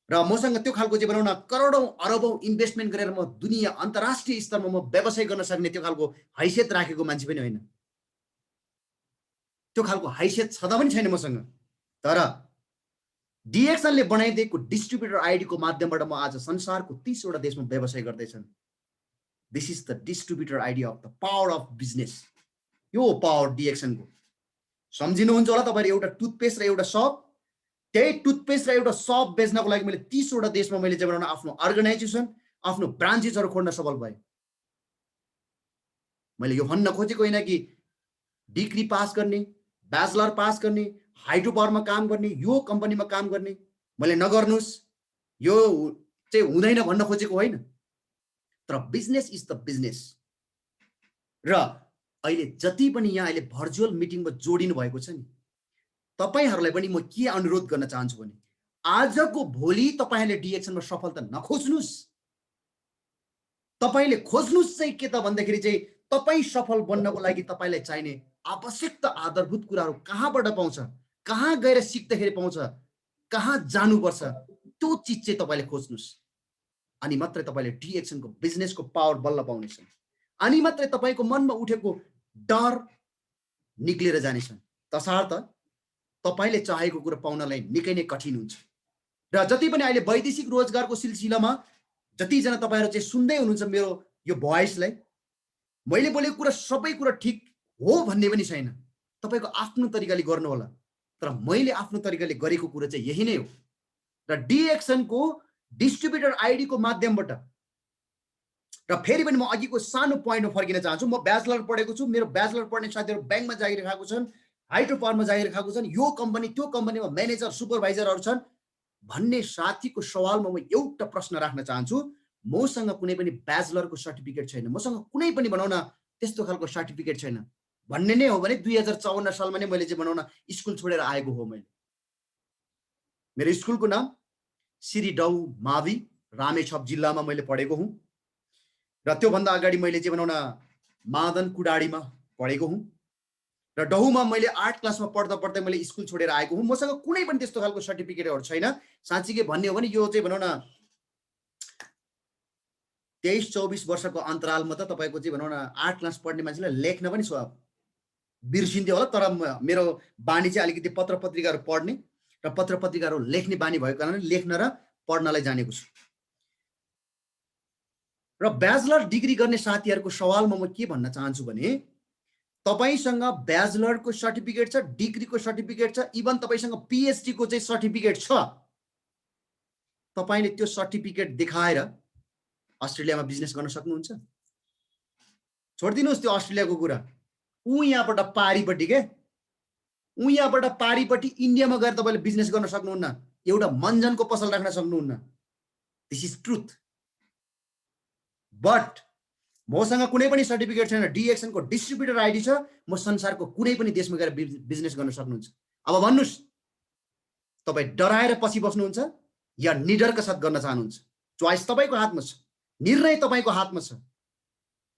र र मसँग त्यो खालको चाहिँ भनौँ न करोडौँ अरबौँ इन्भेस्टमेन्ट गरेर म दुनियाँ अन्तर्राष्ट्रिय स्तरमा म व्यवसाय गर्न सक्ने त्यो खालको हैसियत राखेको मान्छे पनि होइन। त्यो खालको हैसियत छँदा पनि छैन मसँग। तर डिएक्सनले बनाइदिएको डिस्ट्रिब्युटर आइडीको माध्यमबाट म आज संसारको 30 वटा देशमा व्यवसाय गर्दैछन्। This is the distributor ID of the power of business. यो पावर डिएक्सनको सम्झिनुहुन्छ होला तपाईँले। एउटा टुथपेस्ट र एउटा सप, त्यही टुथपेस्ट र एउटा सप बेच्नको लागि मैले 30 वटा देशमा मैले चाहिँ बनाउन आफ्नो अर्गनाइजेसन, आफ्नो ब्रान्चेसहरू खोल्न सफल भएँ। मैले यो भन्न खोजेको होइन कि डिग्री पास गर्ने, ब्याचलर पास गर्ने, हाइड्रो पावरमा काम गर्ने, यो कम्पनीमा काम गर्ने मैले नगर्नुस् यो चाहिँ हुँदैन भन्न खोजेको होइन। तर बिजनेस इज द बिजनेस। र अहिले जति पनि यहाँ अहिले भर्चुअल मिटिङमा जोडिनु भएको छ नि, तपाईहरूलाई पनि म के अनुरोध गर्न चाहन्छु भने आजको भोलि तपाईहरूले डिएक्सनमा सफलता नखोज्नुस्। तपाईले खोज्नुस् चाहिँ के त भन्दाखेरि चाहिँ तपाईँ सफल बन्नको लागि तपाईलाई चाहिने आवश्यक आधारभूत कुराहरू कहाँबाट पाउँछ, कहाँ गएर सिक्दाखेरि पाउँछ, कहाँ जानुपर्छ, त्यो चिज चाहिँ तपाईले खोज्नुस्। अनि मात्रै तपाईले डिएक्सनको बिजनेसको पावर बल्ल पाउनेछ। अनि मात्रै तपाईको मनमा उठेको डर निक्लेर जानेछ। तसर्थ तपाईले चाहेको कुरा पाउनलाई निकै नै कठिन हुन्छ। र जति पनि अहिले वैदेशिक रोजगारको सिलसिलामा जतिजना तपाईहरु चाहिँ सुन्दै हुनुहुन्छ मेरो यो भोइसलाई, मैले बोलेको कुरा सबै कुरा ठिक हो भन्ने पनि छैन। तपाईको आफ्नो तरिकाले गर्नु होला। तर मैले आफ्नो तरिकाले गरेको कुरा चाहिँ यही नै हो। र डिएक्सनको डिस्ट्रिब्युटर आइडी को माध्यमबाट र फेरि पनि म अघिको सानो पोइन्टमा फर्किन चाहन्छु। म ब्याचलर पढेको छु। मेरो ब्याचलर पढ्ने साथीहरु बैंकमा जागिर खाएको छन्, हाइड्रो पावरमा जागिर खाएको छन्, यो कम्पनी त्यो कम्पनीमा म्यानेजर सुपरभाइजरहरु छन् भन्ने साथीको सवालमा म एउटा प्रश्न राख्न चाहन्छु। मसँग कुनै पनि ब्याचलरको सर्टिफिकेट छैन, मसँग कुनै पनि बनाउन त्यस्तो खालको सर्टिफिकेट छैन भन्ने नै हो भने 2054 सालमा नै मैले चाहिँ बनाउन स्कुल छोडेर आएको हो। मेरो स्कुलको नाम श्री डौ मावि रामेछाप जिल्लामा मैले पढेको हुँ। र त्यो भन्दा अगाडि मैले चाहिँ बनाउन मादन कुडाडीमा पढेको हुँ। र डहुमा मैले 8 क्लासमा पढ्दा पढ्दै मैले स्कुल छोडेर आएको हुँ। मसँग कुनै पनि त्यस्तो खालको सर्टिफिकेटहरु छैन। साँच्चै भन्ने हो भने यो चाहिँ भनौं न 23-24 वर्षको अन्तरालमा त तपाईको चाहिँ भनौं न 8 क्लास पढ्ने मान्छेलाई लेख्न पनि बिर्सिन्थ्यो होला। तर मेरो बानी चाहिँ अलिकति पत्र पत्रिकाहरु पढ्ने र पत्र पत्रिकाहरु लेख्ने बानी भएको कारणले लेख्न र पढ्नलाई जानेको छु। र ब्याचलर डिग्री गर्ने साथीहरुको सवालमा म के भन्न चाहन्छु भने तपाईसँग ब्याचलरको सर्टिफिकेट छ, डिग्रीको सर्टिफिकेट छ, इभन तपाईसँग पीएचडी को चाहिँ सर्टिफिकेट छ, तपाईले त्यो सर्टिफिकेट देखाएर अस्ट्रेलियामा बिजनेस गर्न सक्नुहुन्छ? छोड्दिनुस् त्यो अस्ट्रेलियाको कुरा। यहाँबाट पारीपट्टि के यहाँबाट पारीपट्टि इन्डियामा गएर तपाईले बिजनेस गर्न सक्नुहुन्न, एउटा मञ्जनको पसल राख्न सक्नुहुन्न। This is truth. बट मसँग कुनै पनि सर्टिफिकेट छैन, डिएक्सनको डिस्ट्रिब्युटर आइडी छ, म संसारको कुनै पनि देशमा गएर बिजनेस गर्न सक्नुहुन्छ। अब भन्नुस् तपाई डराएर पछि बस्नुहुन्छ या निडरका साथ गर्न चाहनुहुन्छ? चोइस तपाईको हातमा छ, निर्णय तपाईको हातमा छ।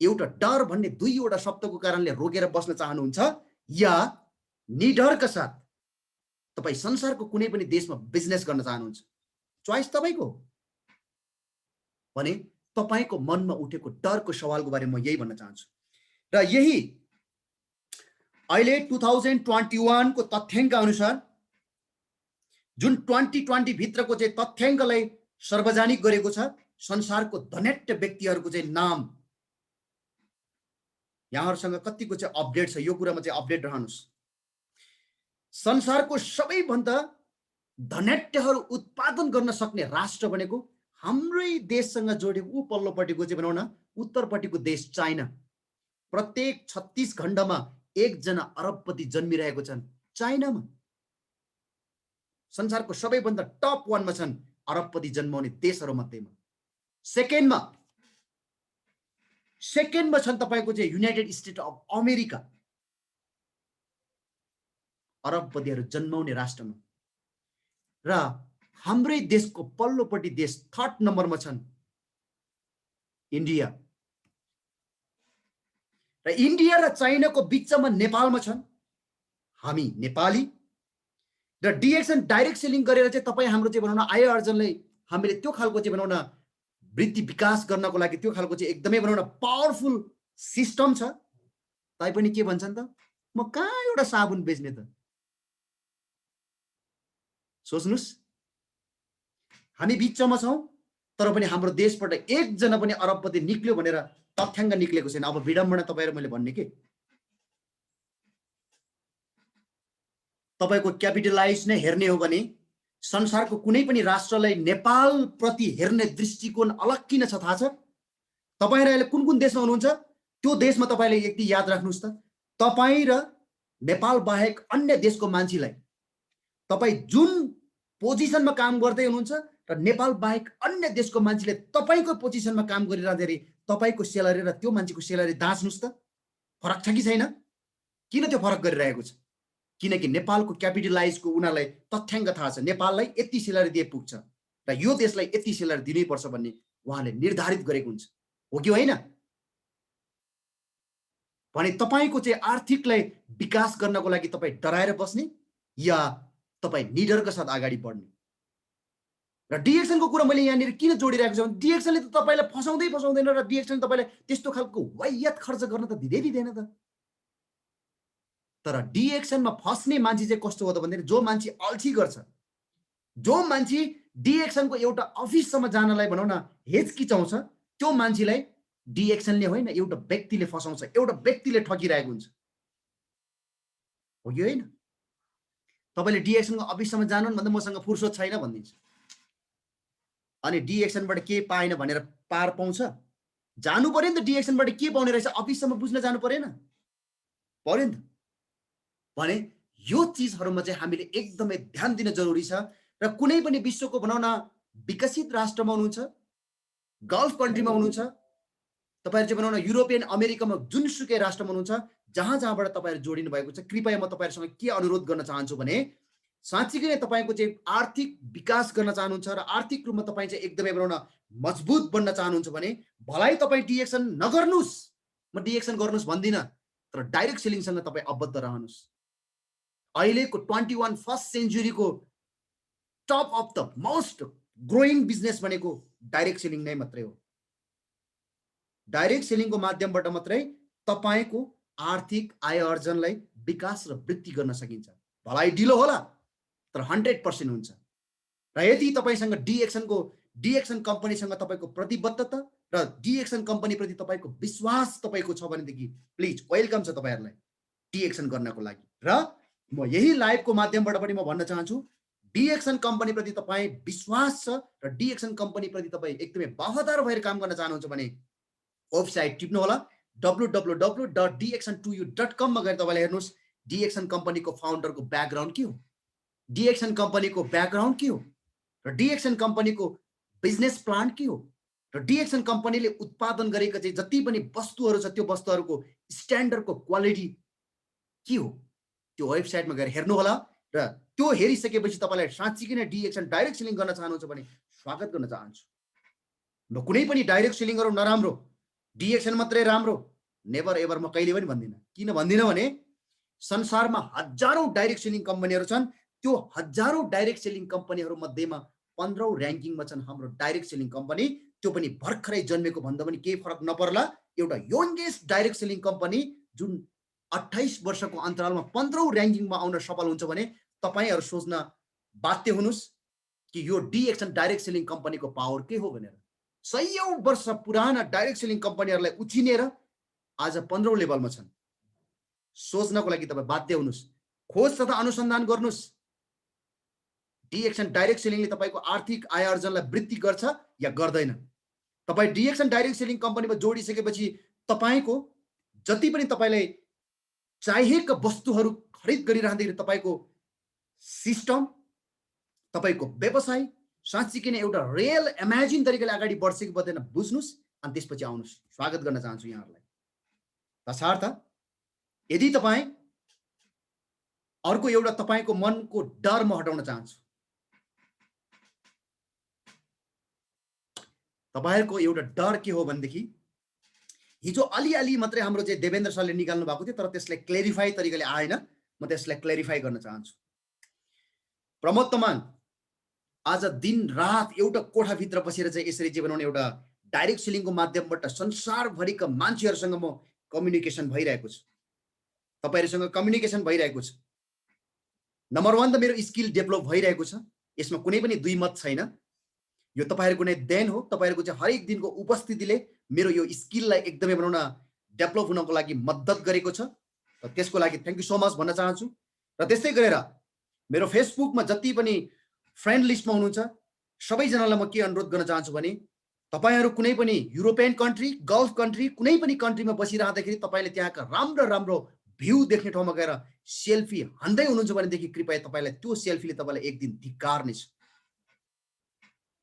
एउटा डर भन्ने दुईवटा शब्दको कारणले रोकेर बस्न चाहनुहुन्छ या निडरका साथ तपाई संसारको कुनै पनि देशमा बिजनेस गर्न चाहनुहुन्छ? चोइस तपाईको। भने तपाईको मनमा उठेको डरको सवालको बारेमा म यही भन्न चाहन्छु। र यही अहिले 2021 को तथ्याङ्क अनुसार जुन 2020 भित्रको चाहिँ तथ्याङ्कलाई सार्वजनिक गरेको छ, संसारको धन्याढ्य व्यक्तिहरुको चाहिँ नाम यहाँहरुसँग कतिको चाहिँ अपडेट छ, यो कुरामा चाहिँ अपडेट रहनुस्। संसारको सबैभन्दा धन्याढ्यहरु उत्पादन गर्न सक्ने राष्ट्र भनेको हाम्रै देशसँग जोडेको पल्लोपट्टिको चाहिँ भनौं न उत्तरपट्टिको देश चाइना। प्रत्येक 36 घण्टामा एकजना अरबपति जन्मिरहेको छन् चाइनामा। संसारको सबैभन्दा टप 1 मा छन् अरबपति जन्माउने देशहरु मध्येमा। सेकेन्डमा छन् तपाईको चाहिँ युनाइटेड स्टेट अफ अमेरिका, अरबपतिहरु जन्माउने राष्ट्रमा। र हाम्रै देशको पल्लोपट्टि देश 3rd नम्बरमा छन् इन्डिया। र इन्डिया र चाइनाको बीचमा नेपालमा छन् हामी नेपाली। र डिएक्सन डाइरेक्ट सेलिङ गरेर चाहिँ तपाई हाम्रो चाहिँ भनौं न आय अर्जनलाई हामीले त्यो खालको चाहिँ भनौँ न वृद्धि विकास गर्नको लागि त्यो खालको चाहिँ एकदमै भनौँ न पावरफुल सिस्टम छ, तैपनि के भन्छन् त, म कहाँ एउटा साबुन बेच्ने त? सोच्नुस्, हामी बिचमा छौँ तर पनि हाम्रो देशबाट एकजना पनि अरबपति निक्ल्यो भनेर तथ्याङ्क निक्लेको छैन। अब विडम्बना तपाईहरु मैले भन्ने के, तपाईको क्यापिटलाइज नै हेर्ने हो भने संसारको कुनै पनि राष्ट्रलाई नेपाल प्रति हेर्ने दृष्टिकोण अलग किन छ थाहा छ? तपाईहरु अहिले कुन कुन देशमा हुनुहुन्छ त्यो देशमा तपाईले एकति याद राख्नुस् त, तपाई र नेपाल बाहेक अन्य देशको मान्छेलाई तपाई जुन पोजिसनमा काम गर्दै हुनुहुन्छ र नेपाल बाहेक अन्य देशको मान्छेले तपाईको पोजिसनमा काम गरिरहँदाखेरि तपाईको स्यालेरी र त्यो मान्छेको स्यालेरी दाच्नुस् त, फरक छ कि छैन? किन त्यो फरक गरिरहेको छ? किनकि नेपालको क्यापिटलाइजको उनीहरूलाई तथ्याङ्क थाहा छ, नेपाललाई यति स्यालेरी दिए पुग्छ र यो देशलाई यति स्यालेरी दिनै पर्छ भन्ने उहाँले निर्धारित गरेको हुन्छ, हो कि होइन? भने तपाईको चाहिँ आर्थिकलाई विकास गर्नको लागि तपाई डराएर बस्ने या तपाई निडरका साथ अगाडि बढ्ने? र डिएक्सनको कुरा मैले यहाँनिर किन जोडिरहेको छु भने डिएक्सनले त तपाईलाई फसाउँदैन र डिएक्सन तपाईलाई त्यस्तो खालको वायत खर्च गर्न त दिँदैन त। तर डिएक्सनमा फस्ने मान्छे चाहिँ कस्तो हो त भन्दाखेरि जो मान्छे अल्छी गर्छ, जो मान्छे डिएक्सनको एउटा अफिससम्म जानलाई भनौँ न हेचकिचाउँछ, त्यो मान्छेलाई डिएक्सनले होइन एउटा व्यक्तिले फसाउँछ, एउटा व्यक्तिले ठगिरहेको हुन्छ, हो कि होइन? तपाईले डिएक्सनको अफिससम्म जानु भन्दा मसँग फुर्सद छैन भनिदिन्छ, अनि डिएक्सनबाट के पाएन भनेर पार पाउँछ? जानु पर्यो नि त, डिएक्सनबाट के पाउने रहेछ अफिससम्म बुझ्न जानु पर्यो नि त। भने यो चिजहरुमा चाहिँ हामीले एकदमै ध्यान दिन जरुरी छ। र कुनै पनि विश्वको भनौँ न विकसित राष्ट्रमा हुनुहुन्छ, गल्फ कन्ट्रीमा हुनुहुन्छ, तपाईहरु चाहिँ भनौँ न युरोपियन अमेरिकामा जुनसुकै राष्ट्रमा हुनुहुन्छ, जहाँबाट तपाईहरु जोडिनु भएको छ, कृपया म तपाईहरुसँग के अनुरोध गर्न चाहन्छु भने साँच्चीकै नै तपाईको चाहिँ आर्थिक विकास गर्न चाहनुहुन्छ र आर्थिक रूपमा तपाई चाहिँ एकदमै भनौँ न मजबुत बन्न चाहनुहुन्छ भने भलाइ तपाई डिएक्सन नगर्नुस्, म डिएक्सन गर्नुस् भन्दिन, तर डाइरेक्ट सेलिङसँग तपाई अबद्ध रहनुस्। अहिलेको 21 फर्स्ट सेन्चुरीको top of the most growing business भनेको डाइरेक्ट सेलिङ नै मात्रै हो। डाइरेक्ट सेलिङको माध्यमबाट मात्रै तपाईको आर्थिक आय अर्जनलाई विकास र वृद्धि गर्न सकिन्छ। भलाइ ढिलो होला तर 100% हुन्छ। र यदि तपाईसँग डिएक्सन कम्पनीसँग तपाईको प्रतिबद्धता र डिएक्सन कम्पनी प्रति तपाईको विश्वास तपाईको छ भनेदेखि प्लिज वेलकम छ तपाईहरुलाई डिएक्सन गर्नको लागि। र म यही लाइभको माध्यमबाट पनि म भन्न चाहन्छु, डिएक्सन कम्पनी प्रति तपाई विश्वास छ र डिएक्सन कम्पनी प्रति तपाई एकदमै वफादार भएर काम गर्न चाहनुहुन्छ भने वेबसाइट टिप्नु होला www.dxn2u.com मा गएर तपाईले हेर्नुस् डिएक्सन कम्पनीको फाउन्डरको ब्याकग्राउन्ड के हो, डिएक्सन कम्पनीको ब्याकग्राउन्ड के हो, र डिएक्सन कम्पनीको बिजनेस प्लान के हो, र डिएक्सन कम्पनीले उत्पादन गरेका चाहिँ जति पनि वस्तुहरू छ त्यो वस्तुहरूको स्ट्यान्डर्डको क्वालिटी के हो, त्यो वेबसाइटमा गएर हेर्नु होला। र त्यो हेरिसकेपछि तपाईलाई साँच्चीकै नै डिएक्सन डाइरेक्ट सेलिङ गर्न चाहनुहुन्छ भने स्वागत गर्न चाहन्छु। म कुनै पनि डाइरेक्ट सेलिङहरु नराम्रो, डिएक्सन मात्रै राम्रो, नेभर एभर म कहिले पनि भन्दिनँ। किन भन्दिनँ भने संसारमा हजारौं डाइरेक्ट सेलिङ कम्पनीहरु छन्, त्यो हजारौं डाइरेक्ट सेलिङ कम्पनीहरु मध्येमा 15औं र्याङ्किङमा छन् हाम्रो डाइरेक्ट सेलिङ कम्पनी, त्यो पनि भर्खरै जन्मेको भन्दा पनि केही फरक नपर्ला। एउटा यंगेस्ट डाइरेक्ट सेलिङ कम्पनी जुन 28 वर्षको अन्तरालमा 15औं र्याङ्किङमा आउन सफल हुन्छ भने तपाईहरु सोच्न बाध्य हुनुस् कि यो डिएक्सन डाइरेक्ट सेलिङ कम्पनीको पावर के हो भनेर। सयौं वर्ष पुराना डाइरेक्ट सेलिङ कम्पनीहरुलाई उछिनेर आज 15औं लेभलमा छन्। सोच्नको लागि तपाई बाध्य हुनुस्, खोज तथा अनुसन्धान गर्नुस्। डिएक्सन डाइरेक्ट सेलिङले तपाईको आर्थिक आय अर्जनलाई वृद्धि गर्छ या गर्दैन? तपाई डिएक्सन डाइरेक्ट सेलिङ कम्पनीमा जोडिसकेपछि तपाईको जति पनि तपाईलाई चाहिएका वस्तुहरू खरिद गरिरहँदाखेरि तपाईको सिस्टम, तपाईको व्यवसाय साँच्चीकै नै एउटा रियल इमेजिन तरिकाले अगाडि बढ्छ कि बढ्दैन बुझ्नुस्, अनि त्यसपछि आउनुस्। स्वागत गर्न चाहन्छु यहाँहरुलाई। तसर्थ यदि तपाई अर्को एउटा तपाईको मनको डर म हटाउन चाहन्छु। तपाईहरुको एउटा डर के हो भनेदेखि हिजो अलिअलि मात्रै हाम्रो चाहिँ देवेन्द्र सरले निकाल्नु भएको थियो, तर त्यसलाई क्लेरिफाई तरिकाले आएन। म त्यसलाई क्लेरिफाई गर्न चाहन्छु। प्रमोद तमाङ आज दिन रात एउटा कोठाभित्र बसेर चाहिँ यसरी चाहिँ बनाउने एउटा डाइरेक्ट सेलिङको माध्यमबाट संसारभरिका मान्छेहरूसँग म कम्युनिकेसन भइरहेको छु, तपाईहरुसँग कम्युनिकेसन भइरहेको छ। नम्बर 1 त मेरो स्किल डेभलप भइरहेको छ, यसमा कुनै पनि दुई मत छैन। यो तपाईहरुको नै देन हो, तपाईहरुको चाहिँ हरेक दिनको उपस्थितिले मेरो यो स्किललाई एकदमै भनौँ न डेभलप हुनको लागि मद्दत गरेको छ, र त्यसको लागि थ्यांक यू सो मच भन्न चाहन्छु। र त्यस्तै गरेर मेरो फेसबुकमा जति पनि फ्रेन्ड लिस्टमा हुनुहुन्छ सबैजनालाई म के अनुरोध गर्न चाहन्छु भने तपाईहरु कुनै पनि युरोपियन कन्ट्री, गल्फ कन्ट्री, कुनै पनि कन्ट्रीमा बसिरहँदाखेरि तपाईले त्यहाँका राम्रो राम्रो भ्यू देख्ने ठाउँमा गएर सेल्फी हान्दै हुनुहुन्छ भनेदेखि कृपया तपाईलाई त्यो सेल्फीले तपाईलाई एक दिन धिक्कार्नेछ।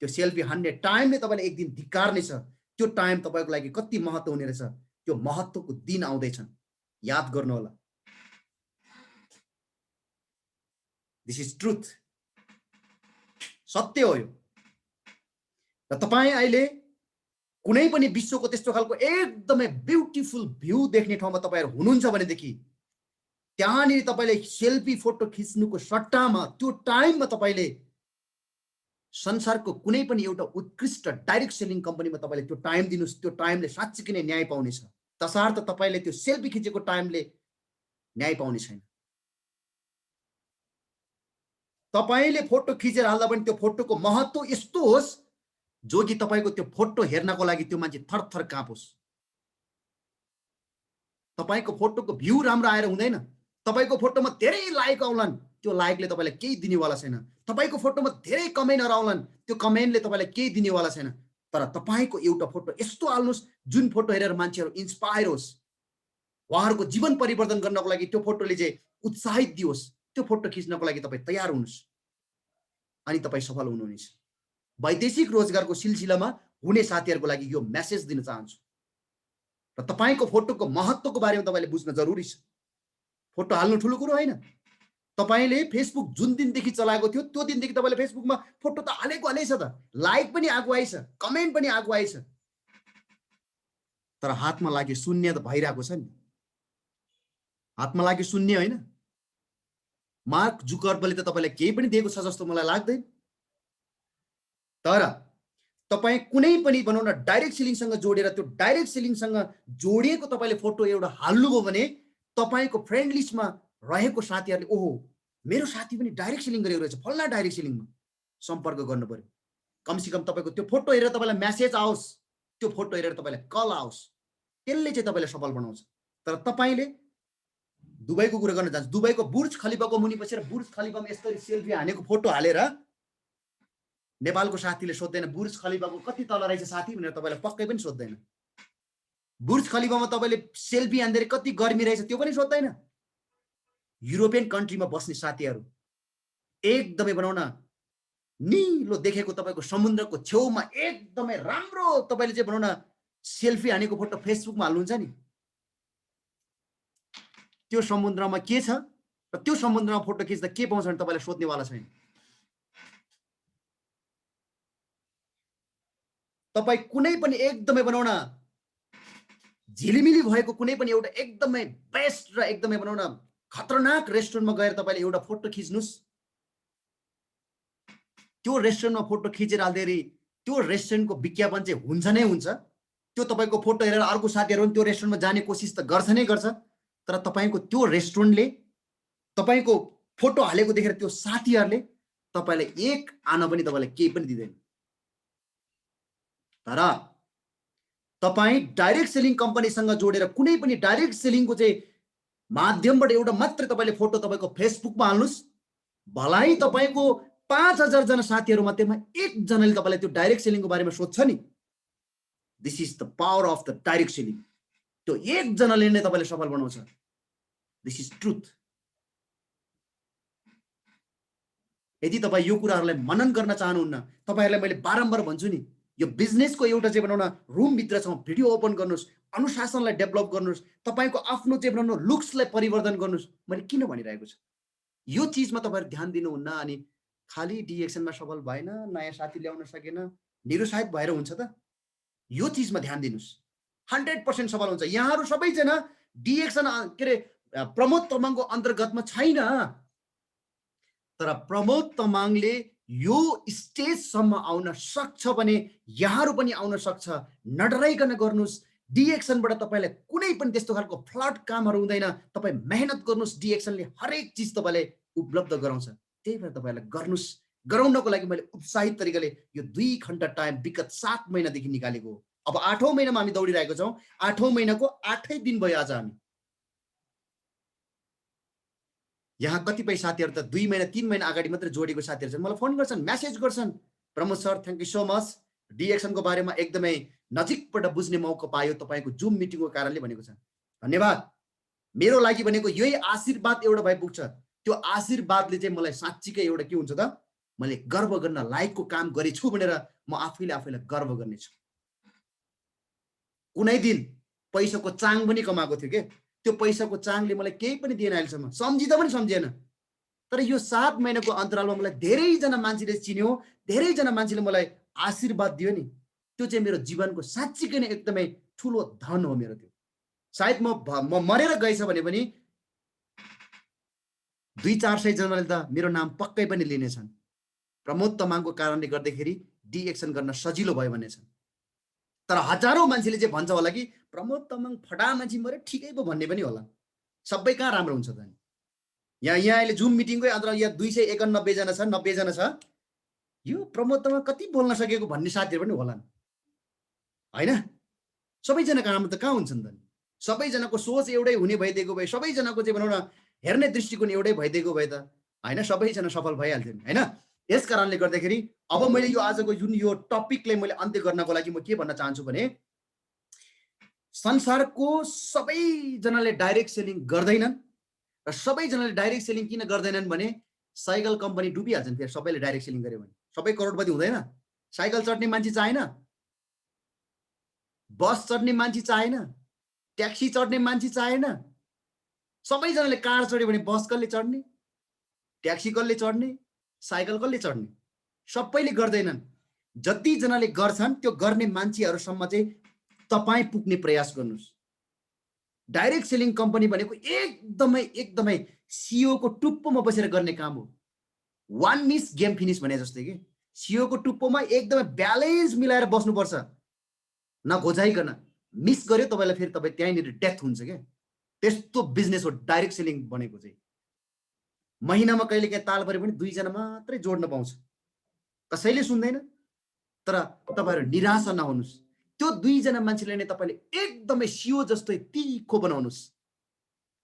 त्यो सेल्फी हान्ने टाइमले तपाईलाई एक दिन धिक्कार्नेछ। त्यो टाइम तपाईको लागि कति महत्त्व हुने रहेछ, त्यो महत्त्वको दिन आउँदैछन्, याद गर्नु होला। दिस इज ट्रुथ, सत्य हो यो। र तपाई अहिले कुनै पनि विश्वको त्यस्तो खालको एकदमै ब्युटिफुल भ्यू देख्ने ठाउँमा तपाईहरु हुनुहुन्छ भनेदेखि त्यहाँनिर तपाईले सेल्फी फोटो खिच्नुको सट्टामा त्यो टाइममा तपाईले संसारको कुनै पनि एउटा उत्कृष्ट डाइरेक्ट सेलिङ कम्पनीमा तपाईले त्यो टाइम दिनुस्। त्यो टाइमले साच्चै नै न्याय पाउनेछ, तसर्थ तपाईले त्यो सेल्फी खिचेको टाइमले न्याय पाउने छैन। तपाईले फोटो खिचेर हाल्दा पनि त्यो फोटोको महत्त्व यस्तो होस् जो कि तपाईको त्यो फोटो हेर्नको लागि त्यो मान्छे थरथर काँपोस्। तपाईको फोटोको भ्यू राम्रो आएर हुँदैन, तपाईको फोटोमा धेरै लाइक आउलान्, त्यो लाइकले तपाईलाई केही दिनेवाला छैन। तपाईको फोटोमा धेरै कमेन्टहरु आउलान्, त्यो कमेन्टले तपाईलाई केही दिनेवाला छैन। तर तपाईको एउटा फोटो यस्तो हाल्नुस् जुन फोटो हेरेर मान्छेहरु इन्स्पायर होस्, उहाँहरुको जीवन परिवर्तन गर्नको लागि त्यो फोटोले चाहिँ उत्साहित दियोस्। त्यो फोटो खिच्नको लागि तपाई तयार हुनुस्, अनि तपाई सफल हुनुहुनेछ। वैदेशिक रोजगारको सिलसिलामा हुने साथीहरुको लागि यो मेसेज दिन चाहन्छु। र तपाईको फोटोको महत्त्वको बारेमा तपाईले बुझ्न जरुरी छ। फोटो हाल्नु ठुलो कुरो हैन। तपाईले फेसबुक जुन दिनदेखि चलाएको थियो त्यो दिनदेखि तपाईले फेसबुकमा फोटो त हालेको हालेछ त, लाइक पनि आएको आइछ, कमेन्ट पनि आएको आइछ, तर हातमा लाग्यो शून्य त भइरहेको छ नि। हातमा लाग्यो शून्य हैन। मार्क जुकरबर्गले त तपाईलाई केही पनि दिएको छ जस्तो मलाई लाग्दैन। तर तपाई कुनै पनि भनौँ न डाइरेक्ट सेलिङसँग जोडेर त्यो डाइरेक्ट सेलिङसँग जोडिएको तपाईले फोटो एउटा हाल्नुभयो भने तपाईको फ्रेन्ड लिस्टमा रहेको साथीहरुले ओहो मेरो साथी पनि डाइरेक्ट सेलिङ गरेको रहेछ, फल्ना डाइरेक्ट सेलिङमा सम्पर्क गर्नु पर्यो। कमसेकम तपाईको त्यो फोटो हेरेर तपाईलाई मेसेज आओस्, त्यो फोटो हेरेर तपाईलाई कल आओस्, त्यसले चाहिँ तपाईलाई सफल बनाउँछ। तर तपाईले दुबईको कुरा गर्न जान्छ, दुबईको बुर्ज खलिफाको मुनि बसेर बुर्ज खलिफामा यसरी सेल्फी हानेको फोटो हालेर नेपालको साथीले सोध्दैन बुर्ज खलिफाको कति तल रहेछ साथी भनेर, तपाईलाई पक्कै पनि सोध्दैन। बुर्ज खलिफामा तपाईले सेल्फी हान्दै कति गर्मी रहेछ त्यो पनि सोध्दैन। युरोपियन कन्ट्रीमा बस्ने साथीहरु एकदमै भनौँ न निलो देखेको तपाईको समुद्रको छेउमा एकदमै राम्रो तपाईले चाहिँ भनौँ न सेल्फी हानेको फोटो फेसबुकमा हाल्नुहुन्छ नि, त्यो समुद्रमा के छ र त्यो समुद्रमा फोटो खिच्दा के पाउँछ भने तपाईलाई सोध्नेवाला छैन। तपाई कुनै पनि एकदमै भनौँ न झिलिमिली भएको कुनै पनि एउटा एकदमै बेस्ट र एकदमै भनौँ न खतरनाक रेस्टुरेन्टमा गएर तपाईले एउटा फोटो खिच्नुस्। त्यो रेस्टुरेन्टमा फोटो खिचेर हाल्दाखेरि त्यो रेस्टुरेन्टको विज्ञापन चाहिँ हुन्छ नै हुन्छ। त्यो तपाईको फोटो हेरेर अर्को साथीहरु पनि त्यो रेस्टुरेन्टमा जाने कोसिस त गर्छ नै गर्छ, तर तपाईको त्यो रेस्टुरेन्टले तपाईको फोटो हालेको देखेर त्यो साथीहरुले तपाईलाई एक आना पनि तपाईलाई केही पनि दिदैन। तर तपाई डाइरेक्ट सेलिङ कम्पनीसँग जोडेर कुनै पनि डाइरेक्ट सेलिङको चाहिँ माध्यमबाट एउटा मात्र तपाईले फोटो तपाईको फेसबुकमा हाल्नुस्, भलाइ तपाईको 5000 जना साथीहरु मध्येमा एक जनाले तपाईलाई त्यो डाइरेक्ट सेलिङको बारेमा सोध्छ नि, this is the power of the direct selling. त्यो एक जनाले नै तपाईलाई सफल बनाउँछ। This is truth. यदि तपाई यो कुराहरुलाई मनन गर्न चाहनुहुन्न, तपाईहरुलाई मैले बारम्बार भन्छु नि, यो बिजनेसको एउटा चाहिँ भनौँ न रुम भित्र छ, भिडियो ओपन गर्नुस्, अनुशासनलाई डेभलप गर्नुस्, तपाईको आफ्नो चाहिँ भनौँ न लुक्सलाई परिवर्तन गर्नुस्। मैले किन भनिरहेको छु, यो चीजमा तपाईहरु ध्यान दिनुहुन्न अनि खाली डिएक्सनमा सफल भएन, नयाँ साथी ल्याउन सकेन, निरुत्साहित भएर हुन्छ त? यो चीजमा ध्यान दिनुस्, 100% सफल हुन्छ। यहाँहरु सबैजना डिएक्सन के रे प्रमोद तमाङको अन्तर्गतमा छैन, तर प्रमोद तमाङले यो स्टेजसम्म आउन सक्छ भने यहाँहरू पनि आउन सक्छ। नडराइकन गर्नुहोस्। डिएक्सनबाट तपाईँलाई कुनै पनि त्यस्तो खालको फ्लड कामहरू हुँदैन। तपाईँ मेहनत गर्नुहोस्। डिएक्सनले हरेक चिज तपाईँलाई उपलब्ध गराउँछ। त्यही भएर तपाईँलाई गर्नुहोस्। गराउनको लागि मैले उत्साहित तरिकाले यो 2 घण्टा टाइम विगत 7 महिनादेखि निकालेको हो। अब 8औं महिनामा हामी दौडिरहेको छौँ। 8औं महिनाको 8 दिन भयो आज हामी। यहाँ कतिपय साथीहरू त 2 महिना 3 महिना अगाडि मात्रै जोडेको साथीहरू छन्। मलाई फोन गर्छन्, मेसेज गर्छन्, Pramod sir thank you so much, डिएक्सनको बारेमा एकदमै नजिकबाट बुझ्ने मौका पायो तपाईँको जुम मिटिङको कारणले भनेको छ। धन्यवाद। मेरो लागि भनेको यही आशीर्वाद एउटा भए पुग्छ। त्यो आशीर्वादले चाहिँ मलाई साँच्चीकै एउटा के हुन्छ त, मैले गर्व गर्न लायकको काम गरेछु भनेर म आफैलाई गर्व गर्नेछु। कुनै दिन पैसाको चाङ पनि कमाएको थियो के, त्यो पैसाको चाङले मलाई केही पनि दिएन अहिलेसम्म, सम्झिँदा पनि सम्झिएन। तर यो 7 महिनाको अन्तरालमा मलाई धेरैजना मान्छेले चिन्यो, धेरैजना मान्छेले मलाई आशीर्वाद दियो नि। त्यो चाहिँ मेरो जीवनको साँच्चीकै नै एकदमै ठुलो धन हो मेरो। त्यो सायद म मरेर गएछ भने पनि 200-400 जनाले त मेरो नाम पक्कै पनि लिनेछन्। प्रमोद तामाङको कारणले गर्दाखेरि डिएक्सन गर्न सजिलो भयो भन्ने छ। तर हजारौं मान्छेले चाहिँ भन्छ होला कि प्रमोद तामाङ फटा मान्छे मरे ठिकै पो भन्ने पनि होला। सबै कहाँ राम्रो हुन्छ त? यहाँ अहिले जुम मिटिङकै अन्तर्गत यहाँ 291 जना छ, 90 जना छ। यो प्रमोद तामाङ कति बोल्न सकेको भन्ने साथीहरू पनि होलान् हैन? सबैजनाको राम्रो त कहाँ हुन्छन् त? सबैजनाको सोच एउटै हुने भइदिएको भए, सबैजनाको चाहिँ भनौँ न हेर्ने दृष्टिकोण एउटै भइदिएको भए त हैन सबैजना सफल भइहाल्थ्यो हैन? यस कारणले गर्दाखेरि अब मैले यो आजको जुन यो टपिकलाई मैले अन्त्य गर्नको लागि म के भन्न चाहन्छु भने, संसारको सबैजनाले डाइरेक्ट सेलिङ गर्दैनन्। र सबैजनाले डाइरेक्ट सेलिङ किन गर्दैनन् भने साइकल कम्पनी डुबिहाल्छन्। फेरि सबैले डाइरेक्ट सेलिङ गर्यो भने सबै करोडपति हुँदैन। साइकल चढ्ने मान्छे चाहेन, बस चढ्ने मान्छे चाहेन, ट्याक्सी चढ्ने मान्छे चाहेन। सबैजनाले कार चढ्यो भने बस कसले चढ्ने, ट्याक्सी कसले चढ्ने, साइकल कसले चढ्ने? सबैले गर्दैनन्। जतिजनाले गर्छन् त्यो गर्ने मान्छेहरूसम्म चाहिँ तपाईँ पुग्ने प्रयास गर्नुहोस्। डाइरेक्ट सेलिङ कम्पनी भनेको एकदमै सिओ को टुप्पोमा बसेर गर्ने काम हो। 1 मिस गेम फिनिस भने जस्तै कि सिओ को टुप्पोमा एकदमै ब्यालेन्स मिलाएर बस्नुपर्छ, नघोजाइकन। मिस गर्यो तपाईँलाई फेरि तपाईँ त्यहीँनिर डेथ हुन्छ क्या। त्यस्तो बिजनेस हो डाइरेक्ट सेलिङ भनेको चाहिँ। महिनामा कहिलेकाहीँ ताल परे पनि 2 जना मात्रै जोड्न पाउँछ, कसैले सुन्दैन। तर तपाईँहरू निराशा नहुनुहोस्। त्यो 2 जना मान्छेले नै तपाईँले एकदमै सिओ जस्तै तिखो बनाउनुहोस्,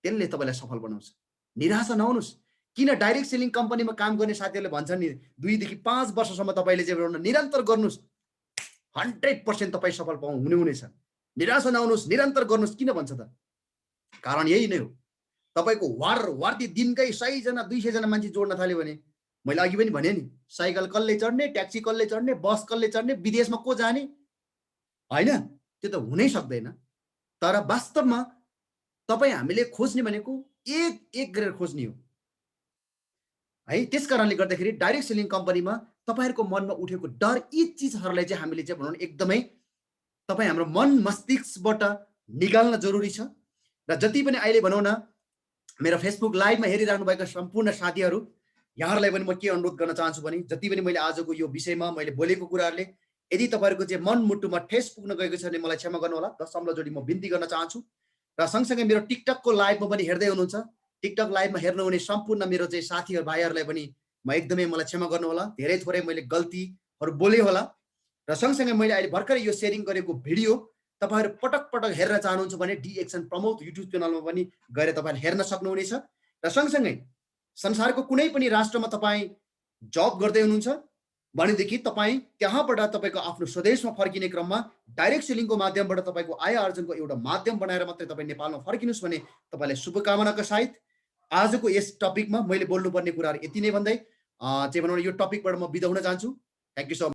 त्यसले तपाईँलाई सफल बनाउँछ। निराशा नहुनुहोस्। किन डाइरेक्ट सेलिङ कम्पनीमा काम गर्ने साथीहरूले भन्छन् नि 2 देखि 5 वर्षसम्म तपाईँले चाहिँ निरन्तर गर्नुहोस्, 100% तपाईँ सफल हुनेछ। निराशा नहुनुहोस्, निरन्तर गर्नुहोस्। किन भन्छ त? कारण यही नै हो। तपाईँको वार्ती दिनकै 100 जना 200 जना मान्छे जोड्न थाल्यो भने, मैले अघि पनि भने नि, साइकल कसले चढ्ने, ट्याक्सी कसले चढ्ने, बस कसले चढ्ने, विदेशमा को जाने हैन? त्यो त हुनै सक्दैन। तर वास्तवमा तपाईँ हामीले खोज्ने भनेको एक गरेर खोज्ने हो है। त्यस कारणले गर्दाखेरि डाइरेक्ट सेलिङ कम्पनीमा तपाईँहरूको मनमा उठेको डर, यी चिजहरूलाई चाहिँ हामीले चाहिँ भनौँ एकदमै तपाईँ हाम्रो मन मस्तिष्कबाट निकाल्न जरुरी छ। र जति पनि अहिले भनौँ न मेरो फेसबुक लाइभमा हेरिरहनुभएका सम्पूर्ण साथीहरू, यहाँहरूलाई पनि म के अनुरोध गर्न चाहन्छु भने, जति पनि मैले आजको यो विषयमा मैले बोलेको कुराहरूले यदि तपाईँहरूको चाहिँ मनमुटुमा ठेस पुग्न गएको छ भने मलाई क्षमा गर्नुहोला। 10 शब्द जोडी म बिन्ती गर्न चाहन्छु। र सँगसँगै मेरो टिकटकको लाइभमा पनि हेर्दै हुनुहुन्छ, टिकटक लाइभमा हेर्नुहुने सम्पूर्ण मेरो चाहिँ साथीहरू भाइहरूलाई पनि म एकदमै मलाई क्षमा गर्नुहोला। धेरै थोरै मैले गल्तीहरू बोले होला। र सँगसँगै मैले अहिले भर्खरै यो सेयरिङ गरेको भिडियो तपाईहरु पटक हेर्न चाहनुहुन्छ भने डिएक्सन प्रमोद युट्युब च्यानलमा पनि गएर तपाईले हेर्न सक्नुहुनेछ। र सँगसँगै संसारको कुनै पनि राष्ट्रमा तपाई जब गर्दै हुनुहुन्छ भनेदेखि तपाई त्यहाँबाट तपाईको आफ्नो स्वदेशमा फर्किने क्रममा डाइरेक्ट सेलिङको माध्यमबाट तपाईको आय आर्जनको एउटा माध्यम बनाएर मात्रै तपाई नेपालमा फर्किनुस् भने तपाईलाई शुभकामनाका साथ आजको यस टपिकमा मैले बोल्नुपर्ने कुराहरु यति नै भन्दै चाहिँ भनौं यो टपिकबाट म बिदा हुन चाहन्छु। Thank you so much.